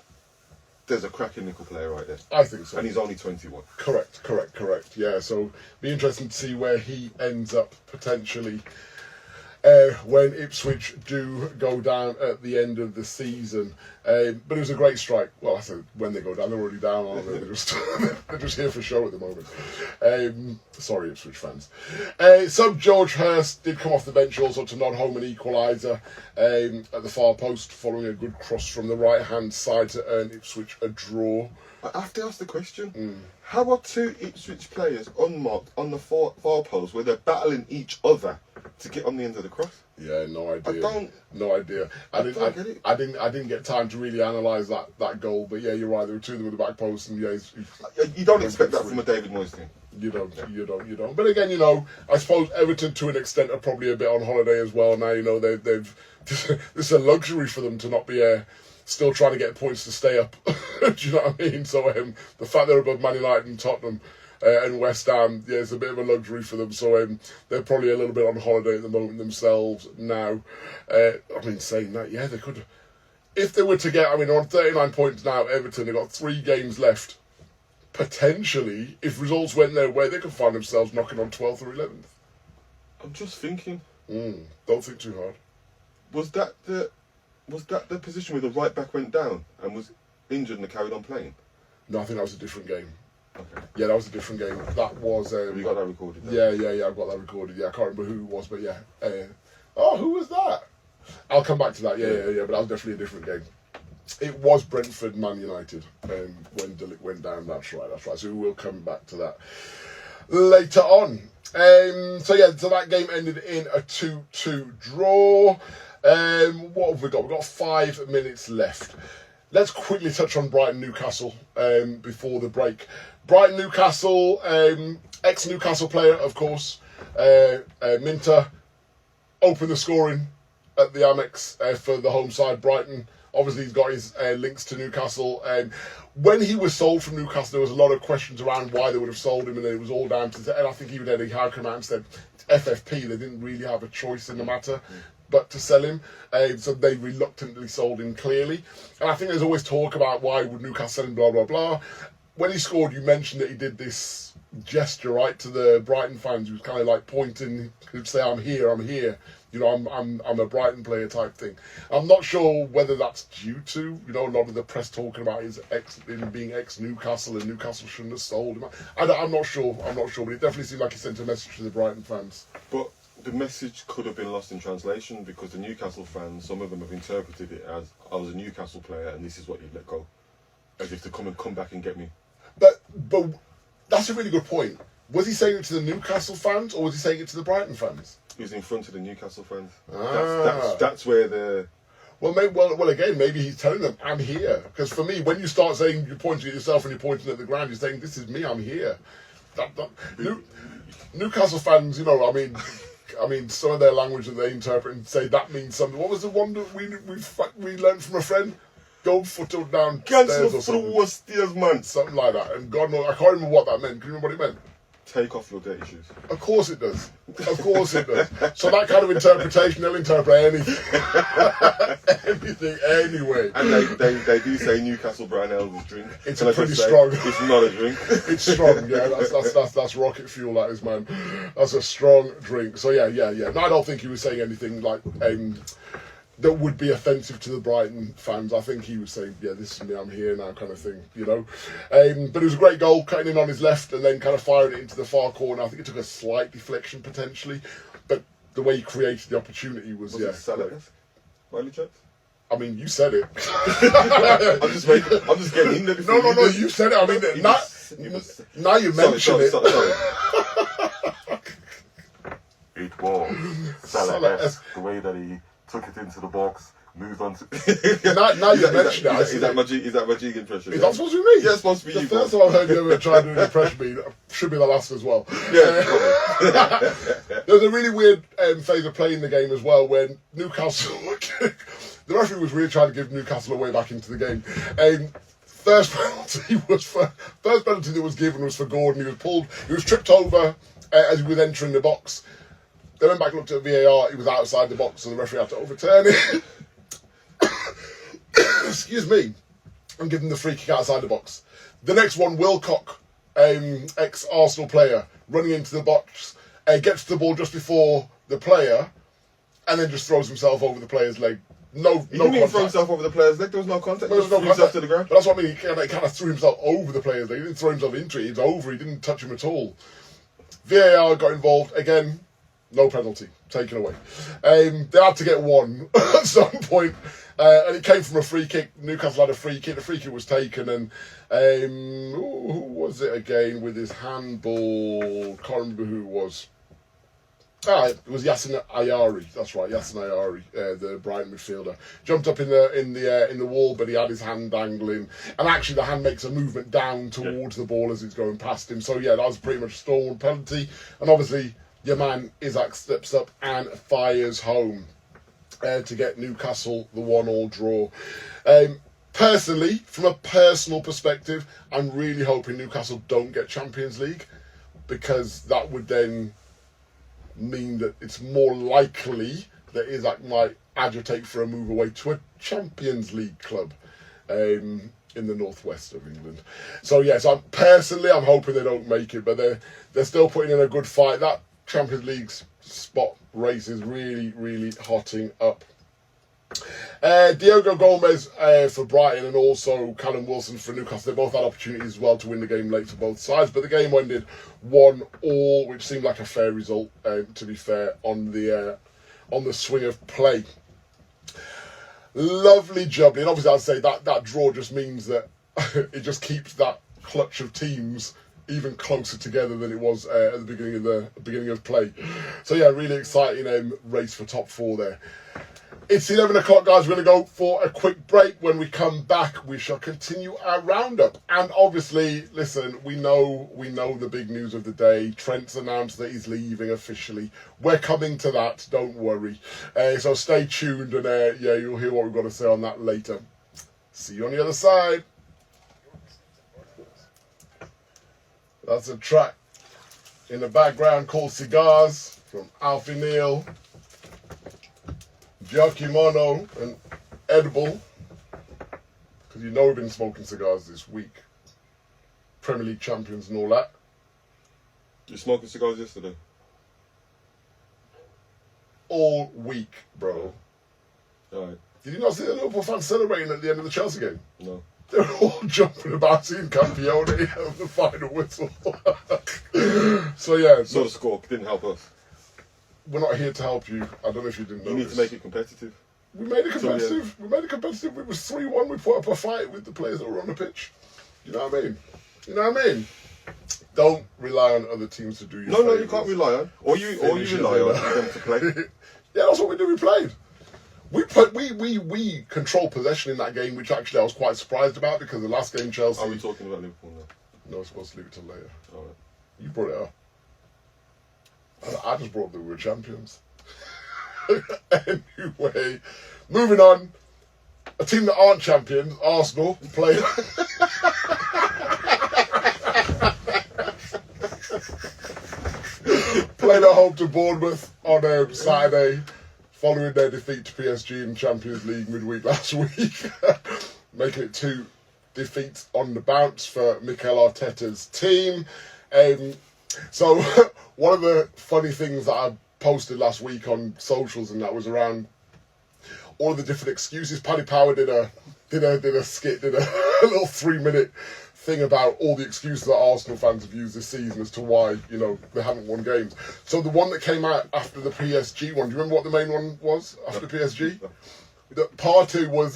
there's a cracking nickel player right there. I think so. And he's only 21. Correct. Yeah, so be interesting to see where he ends up potentially when Ipswich do go down at the end of the season. But it was a great strike. Well, I said when they go down, they're already down, aren't they? They're just here for show at the moment. Sorry, Ipswich fans. So George Hurst did come off the bench also to nod home an equaliser at the far post following a good cross from the right-hand side to earn Ipswich a draw. I have to ask the question, how are two Ipswich players unmarked on the far post where they're battling each other to get on the end of the cross? Yeah, no idea. No idea. I didn't get time to really analyse that goal, but yeah, you're right. There were two of them at the back post, and you don't expect that from a David Moyes team. You don't. But again, I suppose Everton to an extent are probably a bit on holiday as well now. They've this is a luxury for them to not be still trying to get points to stay up. Do you know what I mean? So the fact they're above Man United and Tottenham and West Ham, it's a bit of a luxury for them. So they're probably a little bit on holiday at the moment themselves now. Saying that, they could, if they were to get, on 39 points now, Everton, they've got 3 games left. Potentially, if results went their way, they could find themselves knocking on 12th or 11th. I'm just thinking. Don't think too hard. Was that the position where the right back went down and was injured and carried on playing? No, I think that was a different game. Okay. Yeah, that was a different game. That was... we got that recorded? Yeah, I've got that recorded. Yeah, I can't remember who it was, but yeah. Who was that? I'll come back to that. Yeah, but that was definitely a different game. It was Brentford Man United when Delic went down. That's right. So we'll come back to that later on. So that game ended in a 2-2 draw. What have we got? We've got 5 minutes left. Let's quickly touch on Brighton-Newcastle before the break. Brighton-Newcastle, ex-Newcastle player, of course, Minter, opened the scoring at the Amex for the home side, Brighton. Obviously, he's got his links to Newcastle. When he was sold from Newcastle, there was a lot of questions around why they would have sold him, and it was all down to... And I think even Eddie Howe came out and said, FFP, they didn't really have a choice in the matter but to sell him. So they reluctantly sold him, clearly. And I think there's always talk about why would Newcastle sell him, blah, blah, blah. When he scored, you mentioned that he did this gesture, right, to the Brighton fans. He was kind of like pointing, he'd say, I'm here. I'm a Brighton player type thing. I'm not sure whether that's due to, a lot of the press talking about him being ex-Newcastle and Newcastle shouldn't have sold him. I'm not sure, but it definitely seemed like he sent a message to the Brighton fans. But the message could have been lost in translation because the Newcastle fans, some of them have interpreted it as, I was a Newcastle player and this is what you'd let go. As if to come back and get me. But that's a really good point. Was he saying it to the Newcastle fans or was he saying it to the Brighton fans? He was in front of the Newcastle fans. Ah. That's where the... Well, again, maybe he's telling them, I'm here. Because for me, when you start saying, you're pointing at yourself and you're pointing at the ground, you're saying, this is me, I'm here. Newcastle fans, some of their language that they interpret and say that means something. What was the one that we learned from a friend? Go foot down stairs or something. Man. Something like that. And God knows, I can't remember what that meant. Can you remember what it meant? Take off your dirty shoes. Of course it does. So that kind of interpretation, they'll interpret anything. Anything anyway. And they do say Newcastle Brown Ale is drink. It's pretty strong. It's not a drink. It's strong, yeah. That's rocket fuel, that is, man. That's a strong drink. So yeah. No, I don't think he was saying anything like that would be offensive to the Brighton fans. I think he was saying, this is me, I'm here now, kind of thing, But it was a great goal, cutting in on his left and then kind of firing it into the far corner. I think it took a slight deflection potentially, but the way he created the opportunity was it Salah-esque? By any chance? You said it. I'm just getting in there. No, you said it. Now you mention it. Sorry. It was Salah-esque, the way that he took it into the box, moved on to... now you mention it. Is that my G impression? Is that supposed to be me? Yeah, it's supposed to be the you. The first time I heard you ever try to do an impression should be the last as well. Yeah, there was a really weird phase of play in the game as well when Newcastle the referee was really trying to give Newcastle a way back into the game. First penalty that was given was for Gordon. He was tripped over as he was entering the box. They went back and looked at VAR. He was outside the box, so the referee had to overturn it. Excuse me. And give him the free kick outside the box. The next one, Wilcock, ex-Arsenal player, running into the box, gets the ball just before the player, and then just throws himself over the player's leg. No He didn't contact. even throw himself over the player's leg. There was no contact. There was no himself contact to the ground. But that's what I mean. He kind of threw himself over the player's leg. He didn't throw himself into it. He was over. He didn't touch him at all. VAR got involved again. No penalty taken away. They had to get one at some point, and it came from a free kick. Newcastle had a free kick. The free kick was taken, and who was it again with his handball? Can't remember who it was. It was Yasin Ayari. That's right, Yasin Ayari, the Brighton midfielder, jumped up in the wall, but he had his hand dangling, and actually the hand makes a movement down towards the ball as it's going past him. So yeah, that was pretty much a stone penalty, and obviously your man Isaac steps up and fires home to get Newcastle the 1-1 draw. Personally, from a personal perspective, I'm really hoping Newcastle don't get Champions League, because that would then mean that it's more likely that Isaac might agitate for a move away to a Champions League club in the northwest of England. So yes, I'm hoping they don't make it, but they're still putting in a good fight. That Champions League's spot race is really, really hotting up. Diogo Gomez for Brighton and also Callum Wilson for Newcastle. They both had opportunities as well to win the game late for both sides, but the game ended 1-1, which seemed like a fair result, to be fair, on the swing of play. Lovely jubbly, and obviously I'd say that draw just means that it just keeps that clutch of teams even closer together than it was at the beginning of play. So yeah, really exciting race for top four there. It's 11 o'clock, guys. We're going to go for a quick break. When we come back, we shall continue our roundup. And obviously, listen, we know the big news of the day. Trent's announced that he's leaving officially. We're coming to that, don't worry. So stay tuned, and you'll hear what we've got to say on that later. See you on the other side. That's a track in the background called Cigars from Alfie Neal, Giacomo, and Edible, because you know we've been smoking cigars this week. Premier League champions and all that. You smoking cigars yesterday? All week, bro. Alright. Did you not see the Liverpool fans celebrating at the end of the Chelsea game? No. They were all jumping about seeing Campione of the final whistle. So yeah. So the score didn't help us. We're not here to help you. I don't know if you didn't know. You need to make it competitive. We made it competitive. So, yeah. We made it competitive. It was 3-1. We put up a fight with the players that were on the pitch. You know what I mean? Don't rely on other teams to do your No, you can't rely on. Or you rely on them to play. Yeah, that's what we did. We played. We controlled possession in that game, which actually I was quite surprised about, because the last game Chelsea. Are we talking about Liverpool now? No, we're supposed to leave it till later. All right. You brought it up. I just brought up that we were champions. Anyway, moving on. A team that aren't champions, Arsenal, played. Played at home to Bournemouth on Saturday, following their defeat to PSG in Champions League midweek last week, making it 2 defeats on the bounce for Mikel Arteta's team. So one of the funny things that I posted last week on socials, and that was around all of the different excuses. Paddy Power did a skit, did a little 3-minute thing about all the excuses that Arsenal fans have used this season as to why, they haven't won games. So the one that came out after the PSG one, do you remember what the main one was after PSG? That Partey was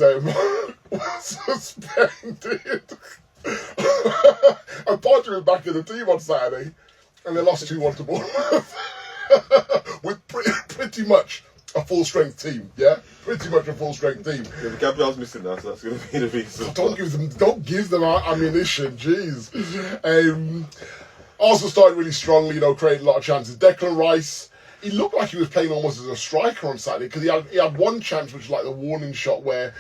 suspended. And Partey was back in the team on Saturday, and they lost 2-1 to Bournemouth. With pretty much a full-strength team, yeah? Pretty much a full-strength team. Yeah, but Gabriel's missing now, so that's going to be the reason. Don't give them ammunition, jeez. Arsenal started really strongly, created a lot of chances. Declan Rice he looked like he was playing almost as a striker on Saturday, because he had one chance, which was like the warning shot, where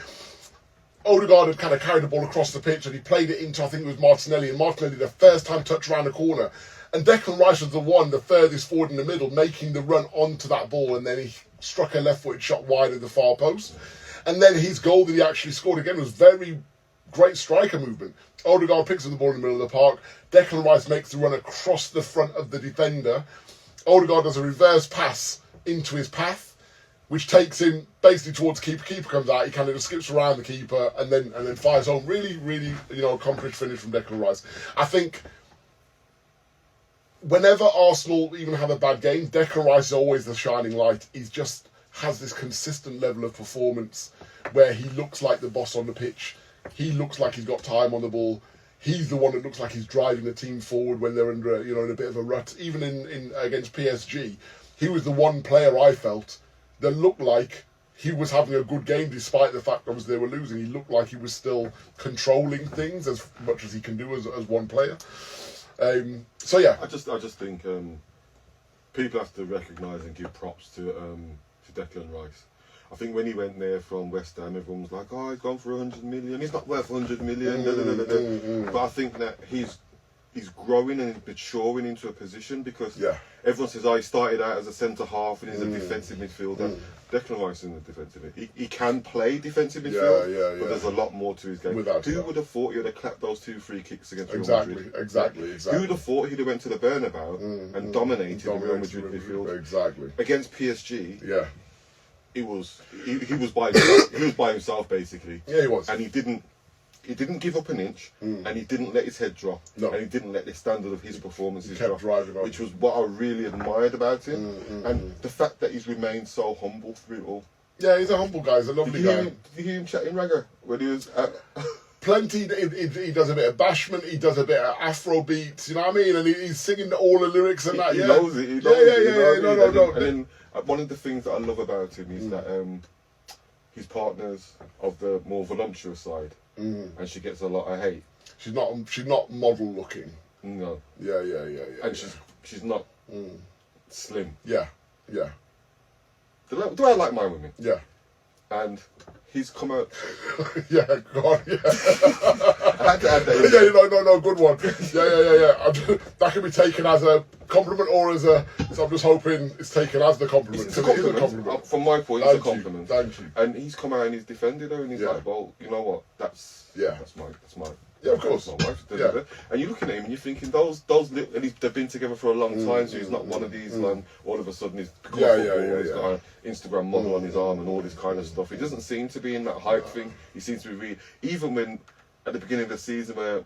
Odegaard had kind of carried the ball across the pitch and he played it into, I think it was Martinelli, and Martinelli the first time touched around the corner. And Declan Rice was the furthest forward in the middle, making the run onto that ball, and then he struck a left-footed shot wide of the far post. And then his goal that he actually scored again was very great striker movement. Odegaard picks up the ball in the middle of the park. Declan Rice makes the run across the front of the defender. Odegaard does a reverse pass into his path, which takes him basically towards the keeper. Keeper comes out, he kind of just skips around the keeper and then fires home. Really, really, accomplished finish from Declan Rice. I think whenever Arsenal even have a bad game, Declan Rice is always the shining light. He just has this consistent level of performance where he looks like the boss on the pitch. He looks like he's got time on the ball. He's the one that looks like he's driving the team forward when they're under, in a bit of a rut. Even in against PSG, he was the one player I felt that looked like he was having a good game, despite the fact obviously they were losing. He looked like he was still controlling things as much as he can do as one player. So yeah, I just think people have to recognise and give props to Declan Rice. I think when he went there from West Ham, everyone was like, "Oh, he's gone for 100 million. He's not worth 100 million." But I think that he's growing and maturing into a position, because everyone says, "Oh, he started out as a centre half and he's a defensive midfielder." Declan Rice is a defensive midfielder. He can play defensive midfield, but there's a lot more to his game. Who would have thought he would have clapped those 2 free kicks against Real Madrid? Exactly. Who would have thought he'd have went to the Bernabeu and dominated the Real Madrid midfield? Exactly. Against PSG, he was by himself. He was by himself basically. Yeah, he was. And he didn't give up an inch, and he didn't let his head drop, and he didn't let the standard of his performances drop, which was what I really admired about him, and the fact that he's remained so humble through it all. Yeah, he's a humble guy. He's a lovely guy. Did you hear him chatting ragga when he was at... Plenty. He does a bit of bashment. He does a bit of Afro beats. You know what I mean? And he's singing all the lyrics and that. He knows it. No. And then one of the things that I love about him is that his partner's of the more voluptuous side, and she gets a lot of hate. She's not model looking. No. Yeah. And she's not slim. Yeah. Do I like my women? Yeah. And he's come out. Yeah, God, yeah. I had to add that in. Yeah, no, good one. Yeah. That can be taken as a compliment or as a. So I'm just hoping it's taken as the compliment. It's a compliment. From my point, it's a compliment. Thank you. And he's come out and he's defended her, and he's like, well, you know what? That's my. Yeah, of course. My wife. And you're looking at him and you're thinking, those little, and they've been together for a long time, so he's not one of these, all of a sudden he's got an Instagram model on his arm and all this kind of stuff. He doesn't seem to be in that hype thing. He seems to be really, even when, at the beginning of the season where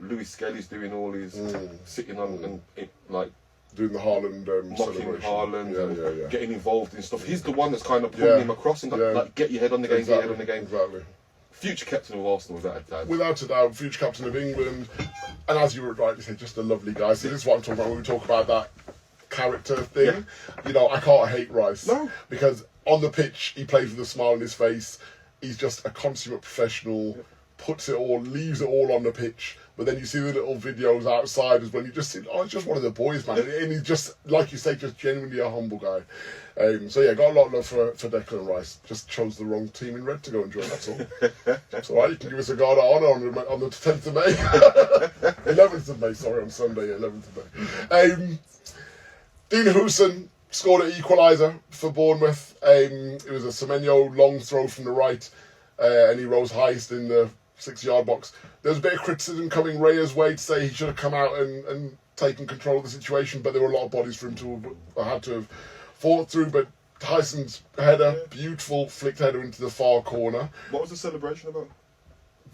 Louis Skelly's doing all his, sitting on and like, doing the Haaland mocking Haaland and getting involved in stuff. He's the one that's kind of pulling him across and like, get your head on the game, Exactly. Future captain of Arsenal, without a doubt. Without a doubt, future captain of England. And as you were rightly saying, just a lovely guy. See, this is what I'm talking about when we talk about that character thing. Yeah. I can't hate Rice. No. Because on the pitch, he plays with a smile on his face. He's just a consummate professional, puts it all, leaves it all on the pitch. But then you see the little videos outside as when you just see, it's just one of the boys, man. And he's just, like you say, just genuinely a humble guy. So yeah, got a lot of love for Declan Rice. Just chose the wrong team in red to go and join, that's all. It's all right, you can give us a guard of honour on the 10th of May. 11th of May, sorry, on Sunday, 11th of May. Dean Huijsen scored an equaliser for Bournemouth. It was a Semenyo long throw from the right, and he rose highest in the 6-yard box. There was a bit of criticism coming Raya's way to say he should have come out and taken control of the situation, but there were a lot of bodies for him to have fought through. But Tyson's header, beautiful flicked header into the far corner. What was the celebration about?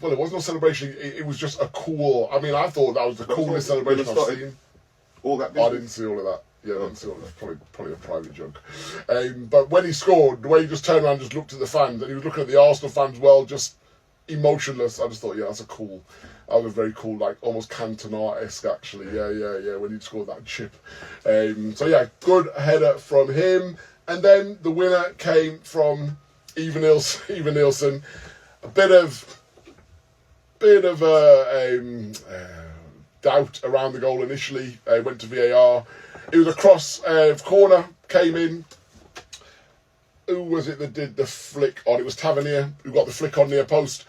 Well, it wasn't no celebration. It was just a cool. I mean, I thought that was the coolest celebration I've seen. All that. I didn't see all of that. Yeah, I didn't see all of that. Probably a private joke. But when he scored, the way he just turned around, and just looked at the fans, and he was looking at the Arsenal fans, well, just emotionless. I just thought, that was a very cool, like almost Cantona-esque actually. Yeah, when he scored that chip. So yeah, good header from him. And then the winner came from Ivan Nielsen. A bit of doubt around the goal initially. Went to VAR. It was a cross corner, came in. Who was it that did the flick on? It was Tavernier who got the flick on near post,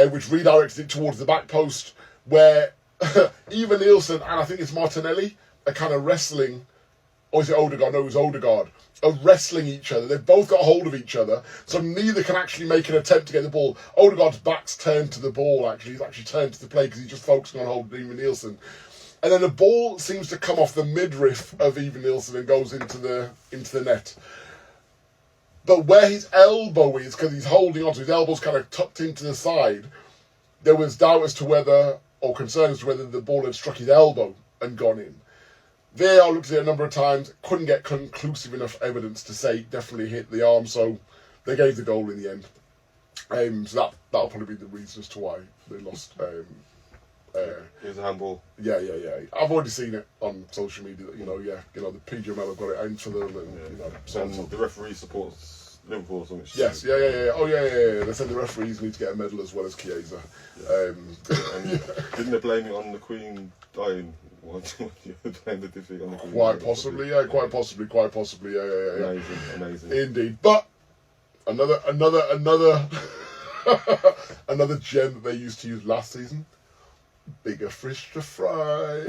which redirected it towards the back post, where even Nielsen and I think it's Martinelli are kind of wrestling. Or is it Odegaard? No, it was Odegaard. Are wrestling each other. They've both got hold of each other, so neither can actually make an attempt to get the ball. Odegaard's back's turned to the ball, actually. He's actually turned to the play because he's just focusing on holding Even Nielsen. And then the ball seems to come off the midriff of Even Nielsen and goes into the net. But where his elbow is, because he's holding on to his elbow's kind of tucked into the side, there was doubt as to whether, or concern as to whether the ball had struck his elbow and gone in. VAR looked at it a number of times, couldn't get conclusive enough evidence to say definitely hit the arm, so they gave the goal in the end. So that'll probably be the reason as to why they lost. Here's a handball. Yeah. I've already seen it on social media. The PGML have got it aimed for them, and the referee supports Liverpool or something. Yes, yeah. Oh yeah. They said the referees need to get a medal as well as Chiesa. Didn't they blame it on the Queen dying? The defeat on the Queen? Quite possibly, yeah. Quite possibly, yeah. Amazing. Indeed, but another another gem that they used to use last season. Bigger fish to fry.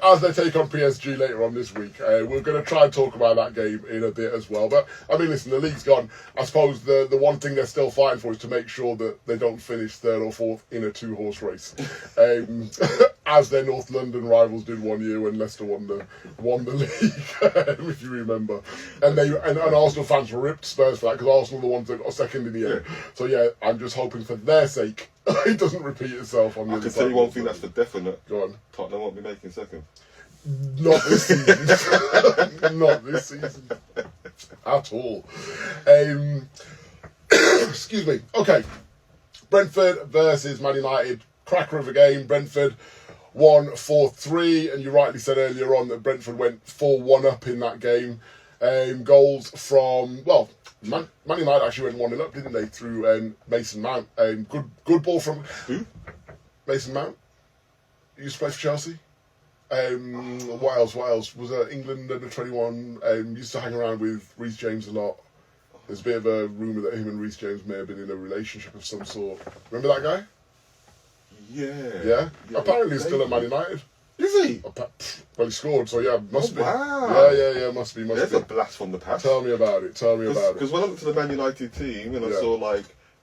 As they take on PSG later on this week, we're going to try and talk about that game in a bit as well. But I mean, listen, the league's gone. I suppose the one thing they're still fighting for is to make sure that they don't finish third or fourth in a 2-horse race, as their North London rivals did one year when Leicester won the league, if you remember. And Arsenal fans ripped Spurs for that because Arsenal were the ones that got second in the end. So yeah, I'm just hoping for their sake it doesn't repeat itself on the I can tell you one thing that's for definite. Go on. Tottenham won't be making second. Not this season. Not this season. At all. Excuse me. Okay. Brentford versus Man United. Cracker of a game. Brentford won 4-3. And you rightly said earlier on that Brentford went 4-1 up in that game. Goals from, Man United actually went 1-0 up, didn't they, through Mason Mount. Good ball from... Who? Mason Mount. He used to play for Chelsea. What else? Was England under 21. Used to hang around with Reece James a lot. There's a bit of a rumour that him and Reece James may have been in a relationship of some sort. Remember that guy? Yeah? Apparently he's still at Man United. Is he? Well, he scored, so yeah, must be. Wow. Yeah, must be. There's a blast from the past. Tell me about it. Because when I looked at the Man United team and I saw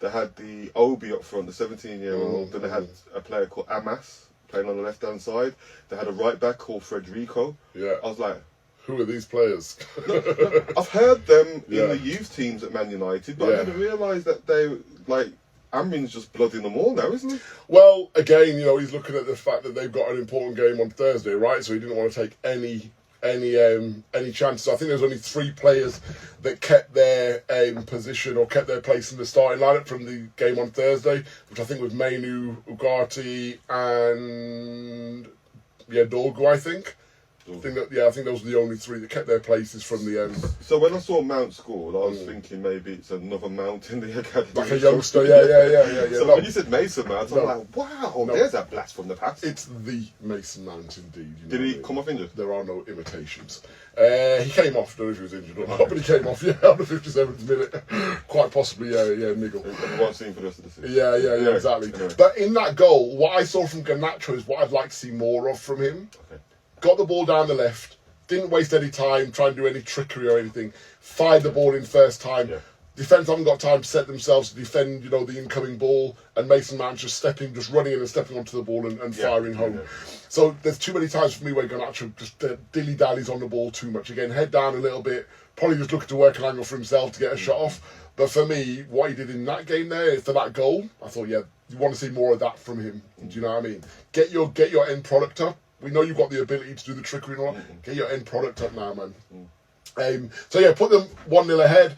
they had the Obi up front, the 17-year-old, then they had a player called Amas playing on the left-hand side. They had a right-back called Federico. Yeah. I was like, who are these players? I've heard them in the youth teams at Man United, but I didn't realise that they, Amrin's just blooding them all now, isn't he? Well, again, he's looking at the fact that they've got an important game on Thursday, right? So he didn't want to take any chances. I think there's only 3 players that kept their position or kept their place in the starting lineup from the game on Thursday, which I think was Mainu, Ugarte, and Dorgu, I think. I think those were the only 3 that kept their places from the end. So when I saw Mount score, I was thinking maybe it's another Mount in the academy. Like a youngster, yeah. So when you said Mason Mount, I'm like, wow, there's a blast from the past. It's the Mason Mount indeed. Did he come off injured? There are no imitations. He came off, I don't know if he was injured or not, but he came off, on the 57th minute. Quite possibly, niggle. We won't see him for the rest of the season. Yeah, exactly. Anyway. But in that goal, what I saw from Garnacho is what I'd like to see more of from him. Okay. Got the ball down the left, didn't waste any time trying to do any trickery or anything, fired the ball in first time. Yeah. Defence haven't got time to set themselves to defend, the incoming ball, and Mason Mount just running in and stepping onto the ball and firing home. Yeah. So there's too many times for me where Garnacho just dilly-dallies on the ball too much. Again, head down a little bit, probably just looking to work an angle for himself to get a shot off. But for me, what he did in that game there, for that goal, I thought, you want to see more of that from him. Do you know what I mean? Get your end product up. We know you've got the ability to do the trickery and all that. Get your end product up now, man. Put them 1-0 ahead.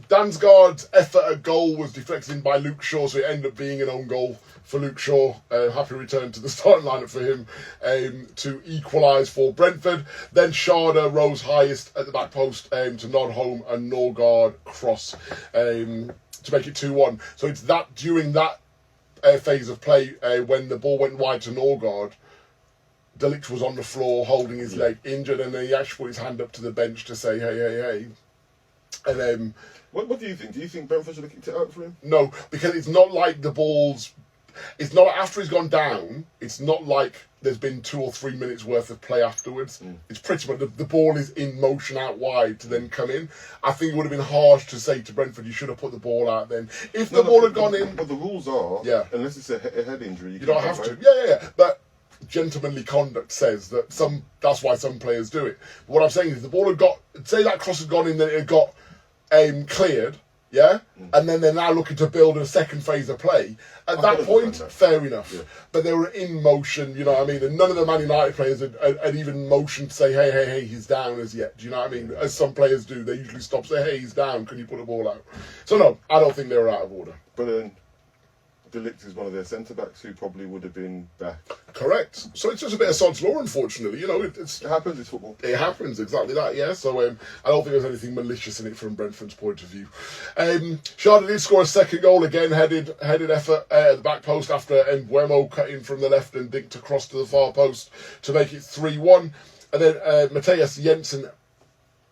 Dansgaard's effort at goal was deflected in by Luke Shaw, so it ended up being an own goal for Luke Shaw. Happy return to the starting lineup for him to equalise for Brentford. Then Sharda rose highest at the back post to nod home and Norgard cross to make it 2-1. So it's that during that phase of play when the ball went wide to Norgard De Ligt was on the floor holding his leg injured, and then he actually put his hand up to the bench to say, hey. And what do you think? Do you think Brentford should have kicked it out for him? no, because it's not like the ball's... It's not after he's gone down. It's not like there's been 2 or 3 minutes worth of play afterwards. It's pretty much the ball is in motion out wide to then come in. I think it would have been harsh to say to Brentford, you should have put the ball out then. If the ball had gone in... But the rules are, unless it's a head injury, you don't have to. Yeah. But gentlemanly conduct says that that's why some players do it. But what I'm saying is the ball had got... Say that cross had gone in, then it had got cleared... Yeah, and then they're now looking to build a second phase of play. At that point, fair enough. Yeah. But they were in motion, you know what I mean? And none of the Man United players had even motioned to say, hey, he's down as yet. Do you know what I mean? As some players do, they usually stop, say, hey, he's down, can you put the ball out? So no, I don't think they were out of order. But then De Ligt is one of their centre-backs who probably would have been back. Correct. So it's just a bit of sod's law, unfortunately. You know, it happens, it's football. It happens, exactly that, yeah. So I don't think there's anything malicious in it from Brentford's point of view. Sharda did score a second goal, again, headed effort at the back post after Mbuemo cut in from the left and dinked across to the far post to make it 3-1. And then Matthias Jensen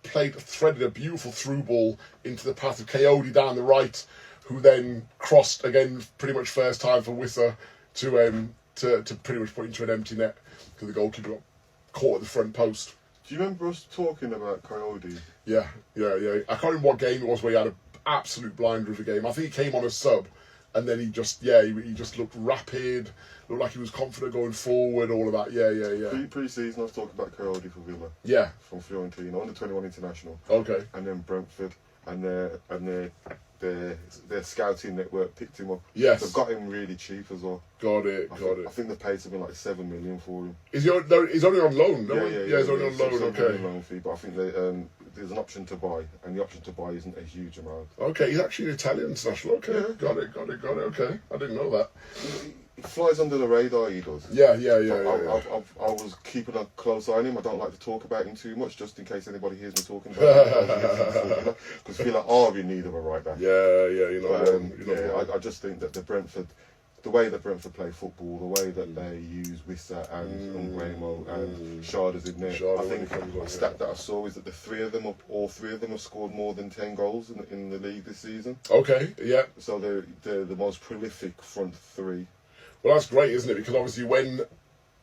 threaded a beautiful through ball into the path of Coyote down the right, who then crossed again pretty much first time for Wissa to pretty much put into an empty net because the goalkeeper got caught at the front post. Do you remember us talking about Coyote? Yeah. I can't remember what game it was where he had an absolute blinder of a game. I think he came on a sub and then he just looked rapid, looked like he was confident going forward, all of that. Yeah. Pre-season I was talking about Coyote for Villa. Yeah. From Fiorentina, under 21 international. Okay. And then Brentford and their scouting network picked him up. Yes. They've got him really cheap as well. Got it. I think they paid something like 7 million for him. He's only on loan, no? Yeah, he's only on loan, okay. Loan fee, but I think there's an option to buy, and the option to buy isn't a huge amount. Okay, he's actually an Italian international. Okay, yeah. Got it. Okay, I didn't know that. He flies under the radar, he does. Yeah. I was keeping a close eye on him. I don't like to talk about him too much, just in case anybody hears me talking about him. Because Villa are in need of a right back. Yeah. I just think that the way that Brentford play football, the way that they use Wissa and Mbuemo and Sharda's in there, I think a stat that I saw is that all three of them have scored more than 10 goals in the league this season. Okay, yeah. So they're the most prolific front three. Well, that's great, isn't it? Because obviously when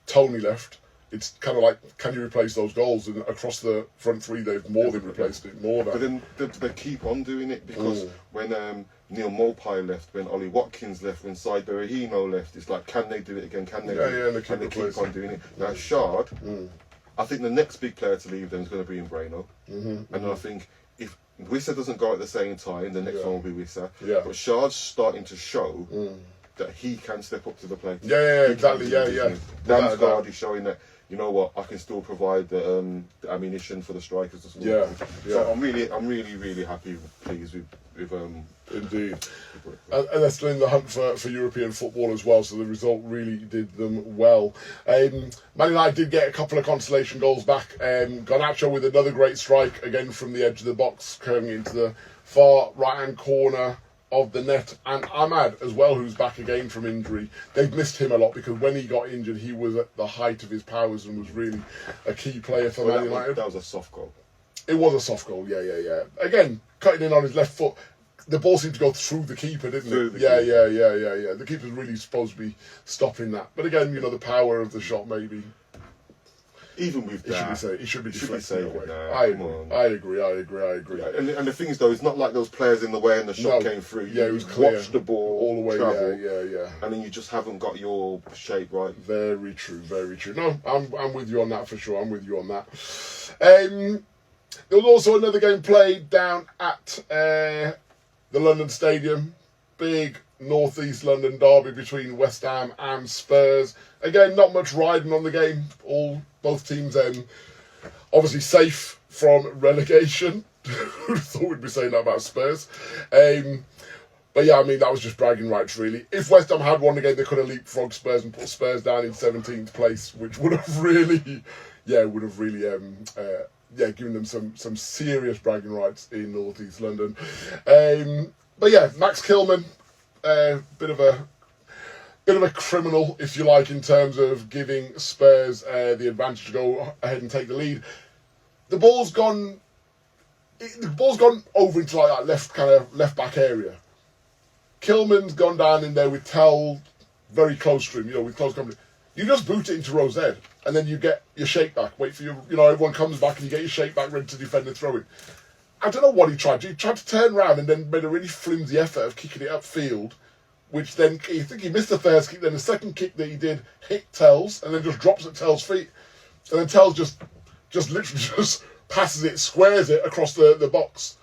Tony left, it's kind of like, can you replace those goals? And across the front three, they've more than replaced it, more than. But then they keep on doing it because when Neil Mopai left, when Ollie Watkins left, when Said Berahino left, it's like, can they do it again? Can they do it? And they keep on doing it. Now, Shard, I think the next big player to leave them is going to be Mbuemo. And then I think if Wissa doesn't go at the same time, the next one will be Wissa. Yeah. But Shard's starting to show that he can step up to the plate. Yeah, exactly. Yeah. Ramsgaard is showing that, you know what, I can still provide the ammunition for the strikers as well. Yeah. So I'm really happy, pleased with Indeed. And they're still in the hunt for European football as well, so the result really did them well. Man United did get a couple of consolation goals back. Garnacho with another great strike, again from the edge of the box, curving into the far right-hand corner of the net, and Ahmad as well, who's back again from injury. They've missed him a lot because when he got injured, he was at the height of his powers and was really a key player for Man United. That was a soft goal. It was a soft goal, yeah. Again, cutting in on his left foot. The ball seemed to go through the keeper, didn't it? Yeah. The keeper's really supposed to be stopping that. But again, the power of the shot, maybe. Even with that, it should be deflected. I agree. And the thing is, though, it's not like those players in the way and the shot came through. Yeah, it was clear. Watch the ball all the way. Travel, yeah. And then you just haven't got your shape right. Very true. No, I'm with you on that for sure. I'm with you on that. There was also another game played down at the London Stadium. Big North East London derby between West Ham and Spurs. Again, not much riding on the game. Both teams obviously safe from relegation. Who thought we'd be saying that about Spurs? But yeah, I mean, that was just bragging rights, really. If West Ham had won the game, they could have leapfrogged Spurs and put Spurs down in 17th place, which would have really, given them some serious bragging rights in North East London. But yeah, Max Kilman, bit of a bit of a criminal, if you like, in terms of giving Spurs the advantage to go ahead and take the lead. The ball's gone over into like that left back area. Kilman's gone down in there with Tell very close to him, with close company. You just boot it into Rose Ed, and then you get your shake back. Wait for everyone comes back and you get your shake back ready to defend the throw in. I don't know what he tried to do. He tried to turn around and then made a really flimsy effort of kicking it upfield, which then, I think he missed the first kick, then the second kick that he did hit Tell's, and then just drops at Tell's feet. And then Tell's just literally just passes it, squares it across the box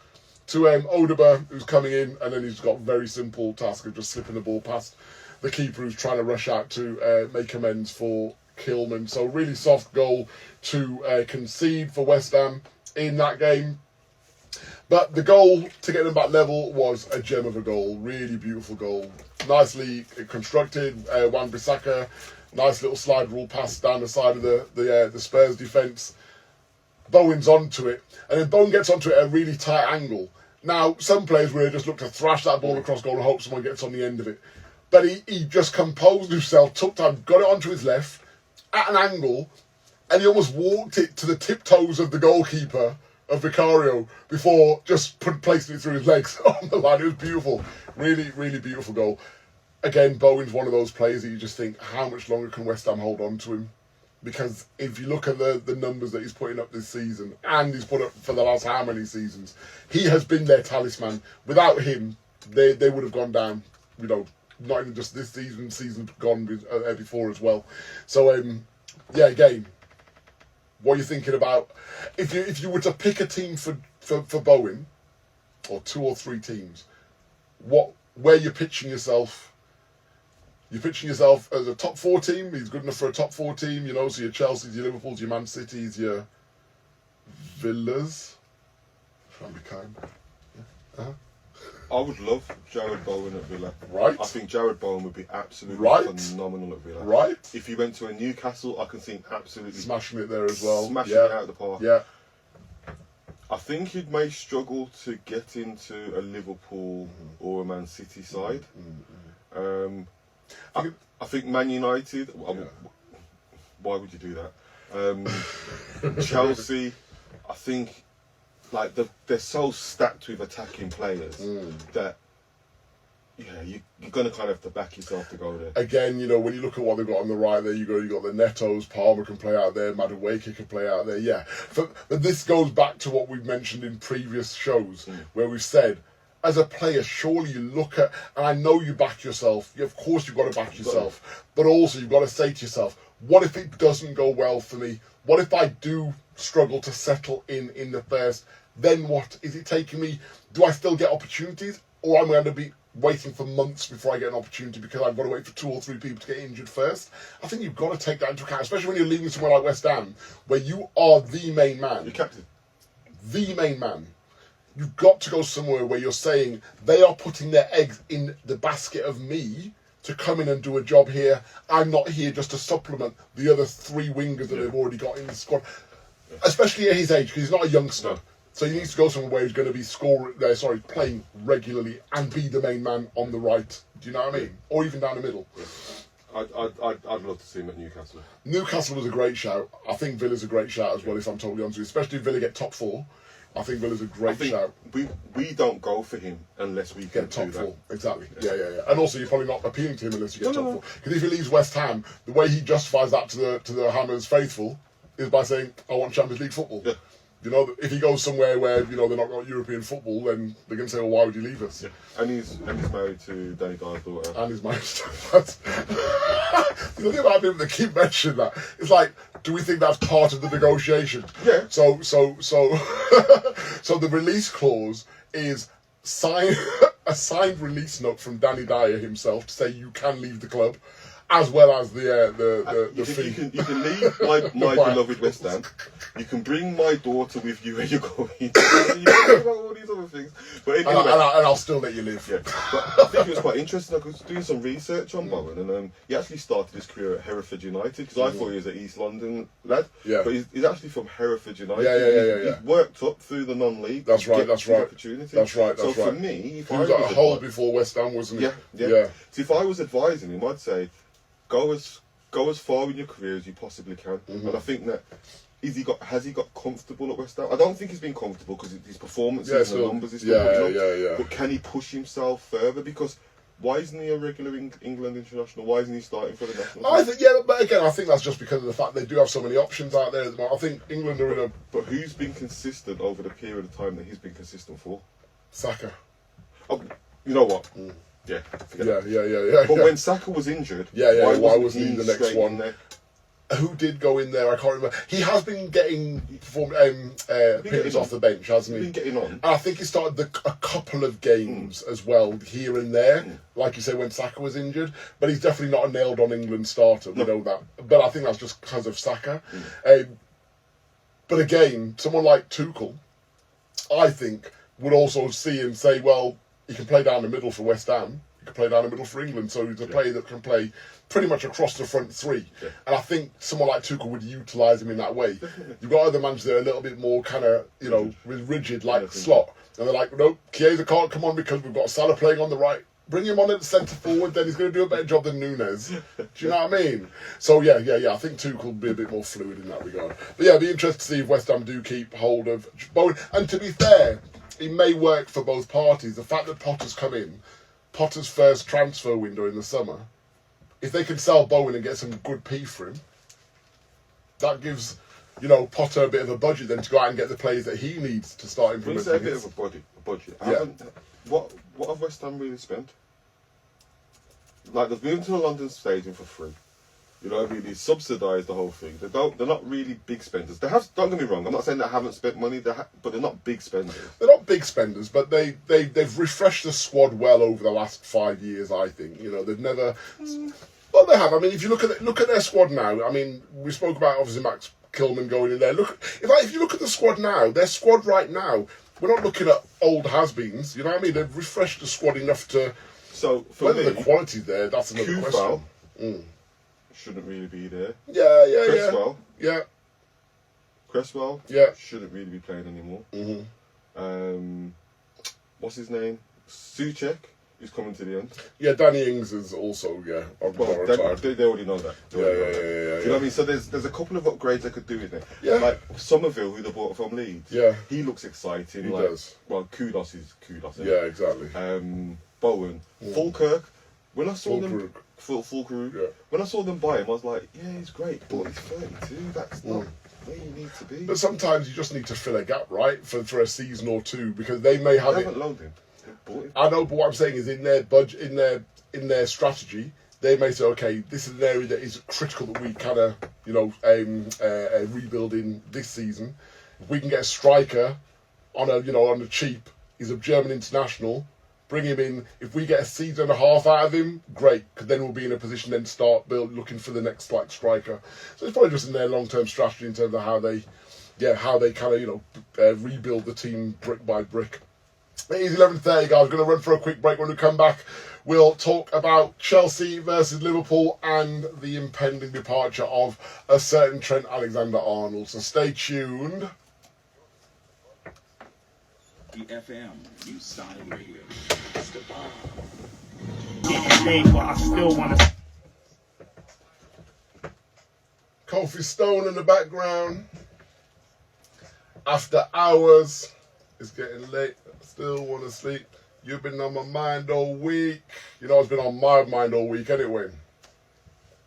to Odeber, who's coming in, and then he's got a very simple task of just slipping the ball past the keeper who's trying to rush out to make amends for Kilman. So really soft goal to concede for West Ham in that game. But the goal to get them back level was a gem of a goal. Really beautiful goal. Nicely constructed. Wan-Bissaka, nice little slide rule pass down the side of the Spurs defence. Bowen's onto it. And then Bowen gets onto it at a really tight angle. Now, some players would have just looked to thrash that ball across goal and hope someone gets on the end of it. But he just composed himself, took time, got it onto his left at an angle, and he almost walked it to the tiptoes of the goalkeeper of Vicario before just placing it through his legs on the line. It was beautiful. Really, really beautiful goal. Again, Bowen's one of those players that you just think, how much longer can West Ham hold on to him? Because if you look at the numbers that he's putting up this season, and he's put up for the last how many seasons, he has been their talisman. Without him, they would have gone down, not even just this season gone before as well. So, again, what are you thinking about? If you were to pick a team for Bowen, or two or three teams, where you're pitching yourself? You're pitching yourself as a top 4 team. He's good enough for a top 4 team, so your Chelsea's, your Liverpool's, your Man City's, your Villas. Trying to be kind. Yeah. Uh-huh. I would love Jared Bowen at Villa. Right. I think Jared Bowen would be absolutely phenomenal at Villa. Right. If he went to a Newcastle, I can see him absolutely smashing it there as well. Smashing it out of the park. Yeah. I think he may struggle to get into a Liverpool or a Man City side. I think Man United. Why would you do that? Chelsea. I think. They're so stacked with attacking players that you're going to kind of have to back yourself to go there. Again, when you look at what they've got on the right there, you got the Netos, Palmer can play out there, Madueke can play out there, yeah. But this goes back to what we've mentioned in previous shows, where we've said, as a player, surely you look at, and I know you back yourself, of course you've got to back yourself, but also you've got to say to yourself, what if it doesn't go well for me? What if I do struggle to settle in the first? Then what? Is it taking me? Do I still get opportunities? Or am I going to be waiting for months before I get an opportunity because I've got to wait for 2 or 3 people to get injured first? I think you've got to take that into account, especially when you're leaving somewhere like West Ham, where you are the main man. You're captain. The main man. You've got to go somewhere where you're saying they are putting their eggs in the basket of me to come in and do a job here. I'm not here just to supplement the other 3 wingers that they've already got in the squad. Especially at his age, because he's not a youngster. No. So he needs to go somewhere where he's going to be playing regularly and be the main man on the right. Do you know what I mean? Or even down the middle. I'd love to see him at Newcastle. Newcastle was a great shout. I think Villa's a great shout as well, if I'm totally honest with you. Especially if Villa get top 4. I think Villa's a great shout. We don't go for him unless we get top 4. Exactly. Yeah. And also, you're probably not appealing to him unless you get top 4. Because if he leaves West Ham, the way he justifies that to the Hammers faithful is by saying, I want Champions League football. Yeah. If he goes somewhere where, they're not got European football, then they're going to say, well, why would you leave us? Yeah. And he's married to Danny Dyer's daughter. And he's married to the thing about him, they keep mentioning that. It's like, do we think that's part of the negotiation? Yeah. So the release clause is a signed release note from Danny Dyer himself to say you can leave the club. as well as the fee. You can leave my beloved West Ham. You can bring my daughter with you when you're going. You can talk about all these other things. But anyway, and I'll still let you live. Yeah. But I think it was quite interesting. I was doing some research on Bowen, and he actually started his career at Hereford United, because I thought he was an East London lad. Yeah. But he's actually from Hereford United. Yeah. He's worked up through the non-league. That's right. Opportunity. That's right. So for me, if he I was at Hull before West Ham, wasn't he? Yeah. So if I was advising him, I'd say, go as far in your career as you possibly can. And I think that has he got comfortable at West Ham? I don't think he's been comfortable because his performances and the numbers is still But can he push himself further? Because why isn't he a regular England international? Why isn't he starting for the national team? I think but again, I think that's just because of the fact they do have so many options out there at the moment. I think England are in a. But who's been consistent over the period of time that he's been consistent for? Saka. Oh, you know what? Yeah. But when Saka was injured, why wasn't he the next one? There? Who did go in there? I can't remember. He has been getting appearances off the bench, hasn't he? He's been getting on. And I think he started a couple of games as well, here and there, like you say, when Saka was injured. But he's definitely not a nailed-on England starter. We know that. But I think that's just because of Saka. But again, someone like Tuchel, I think, would also see and say, well, he can play down the middle for West Ham. He can play down the middle for England. So he's a player that can play pretty much across the front three. And I think someone like Tuchel would utilise him in that way. You've got other managers that are a little bit more kind of, rigid, like Slot. And they're like, no, Chiesa can't come on because we've got Salah playing on the right. Bring him on at the centre forward, then he's going to do a better job than Nunes. Do you know what I mean? So, yeah. I think Tuchel will be a bit more fluid in that regard. But, yeah, it'd be interesting to see if West Ham do keep hold of Bowen. And to be fair, it may work for both parties. The fact that Potter's come in, Potter's first transfer window in the summer, if they can sell Bowen and get some good P for him, that gives, Potter a bit of a budget then to go out and get the players that he needs to start implementing. When you say a bit of a budget, what have West Ham really spent? Like, they've moved to the London Stadium for free. They subsidise the whole thing. They're not really big spenders. They have. Don't get me wrong. I'm not saying they haven't spent money, but they're not big spenders. They're not big spenders, but they've refreshed the squad well over the last 5 years. I think they've never. Well, they have. I mean, if you look at their squad now. I mean, we spoke about obviously Max Kilman going in there. If you look at the squad now, their squad right now, we're not looking at old has-beens. You know what I mean? They've refreshed the squad enough to. So for whether the quality's there, that's another question. Shouldn't really be there. Cresswell. Shouldn't really be playing anymore. What's his name? Souček is coming to the end. Yeah, Danny Ings is also they already know that. Do you know what I mean? So there's a couple of upgrades they could do in there. Yeah. Like Somerville, who they bought from Leeds. Yeah. He looks exciting. He does. Well, kudos is kudos. Yeah, exactly. Bowen, Fulkirk. When I saw them. Full crew. Yeah. When I saw them buy him, I was like, yeah, he's great, but he's 32. That's not where you need to be. But sometimes you just need to fill a gap, right, for a season or two, because they may have they haven't loaned him. I know, but what I'm saying is, in their budget, in their strategy, they may say, okay, this is an area that is critical that we kind of, rebuild in this season. If we can get a striker on a cheap, he's a German international. Bring him in. If we get a season and a half out of him, great, because then we'll be in a position then to start looking for the next striker. So it's probably just in their long-term strategy in terms of how they kind of rebuild the team brick by brick. It is 11:30, guys. We're going to run for a quick break. When we come back, we'll talk about Chelsea versus Liverpool and the impending departure of a certain Trent Alexander-Arnold. So stay tuned. The FM, New Style Radio. It's the bomb. Getting big, but I still want to. Kofi Stone in the background. After hours. It's getting late. I still want to sleep. You've been on my mind all week. It's been on my mind all week anyway.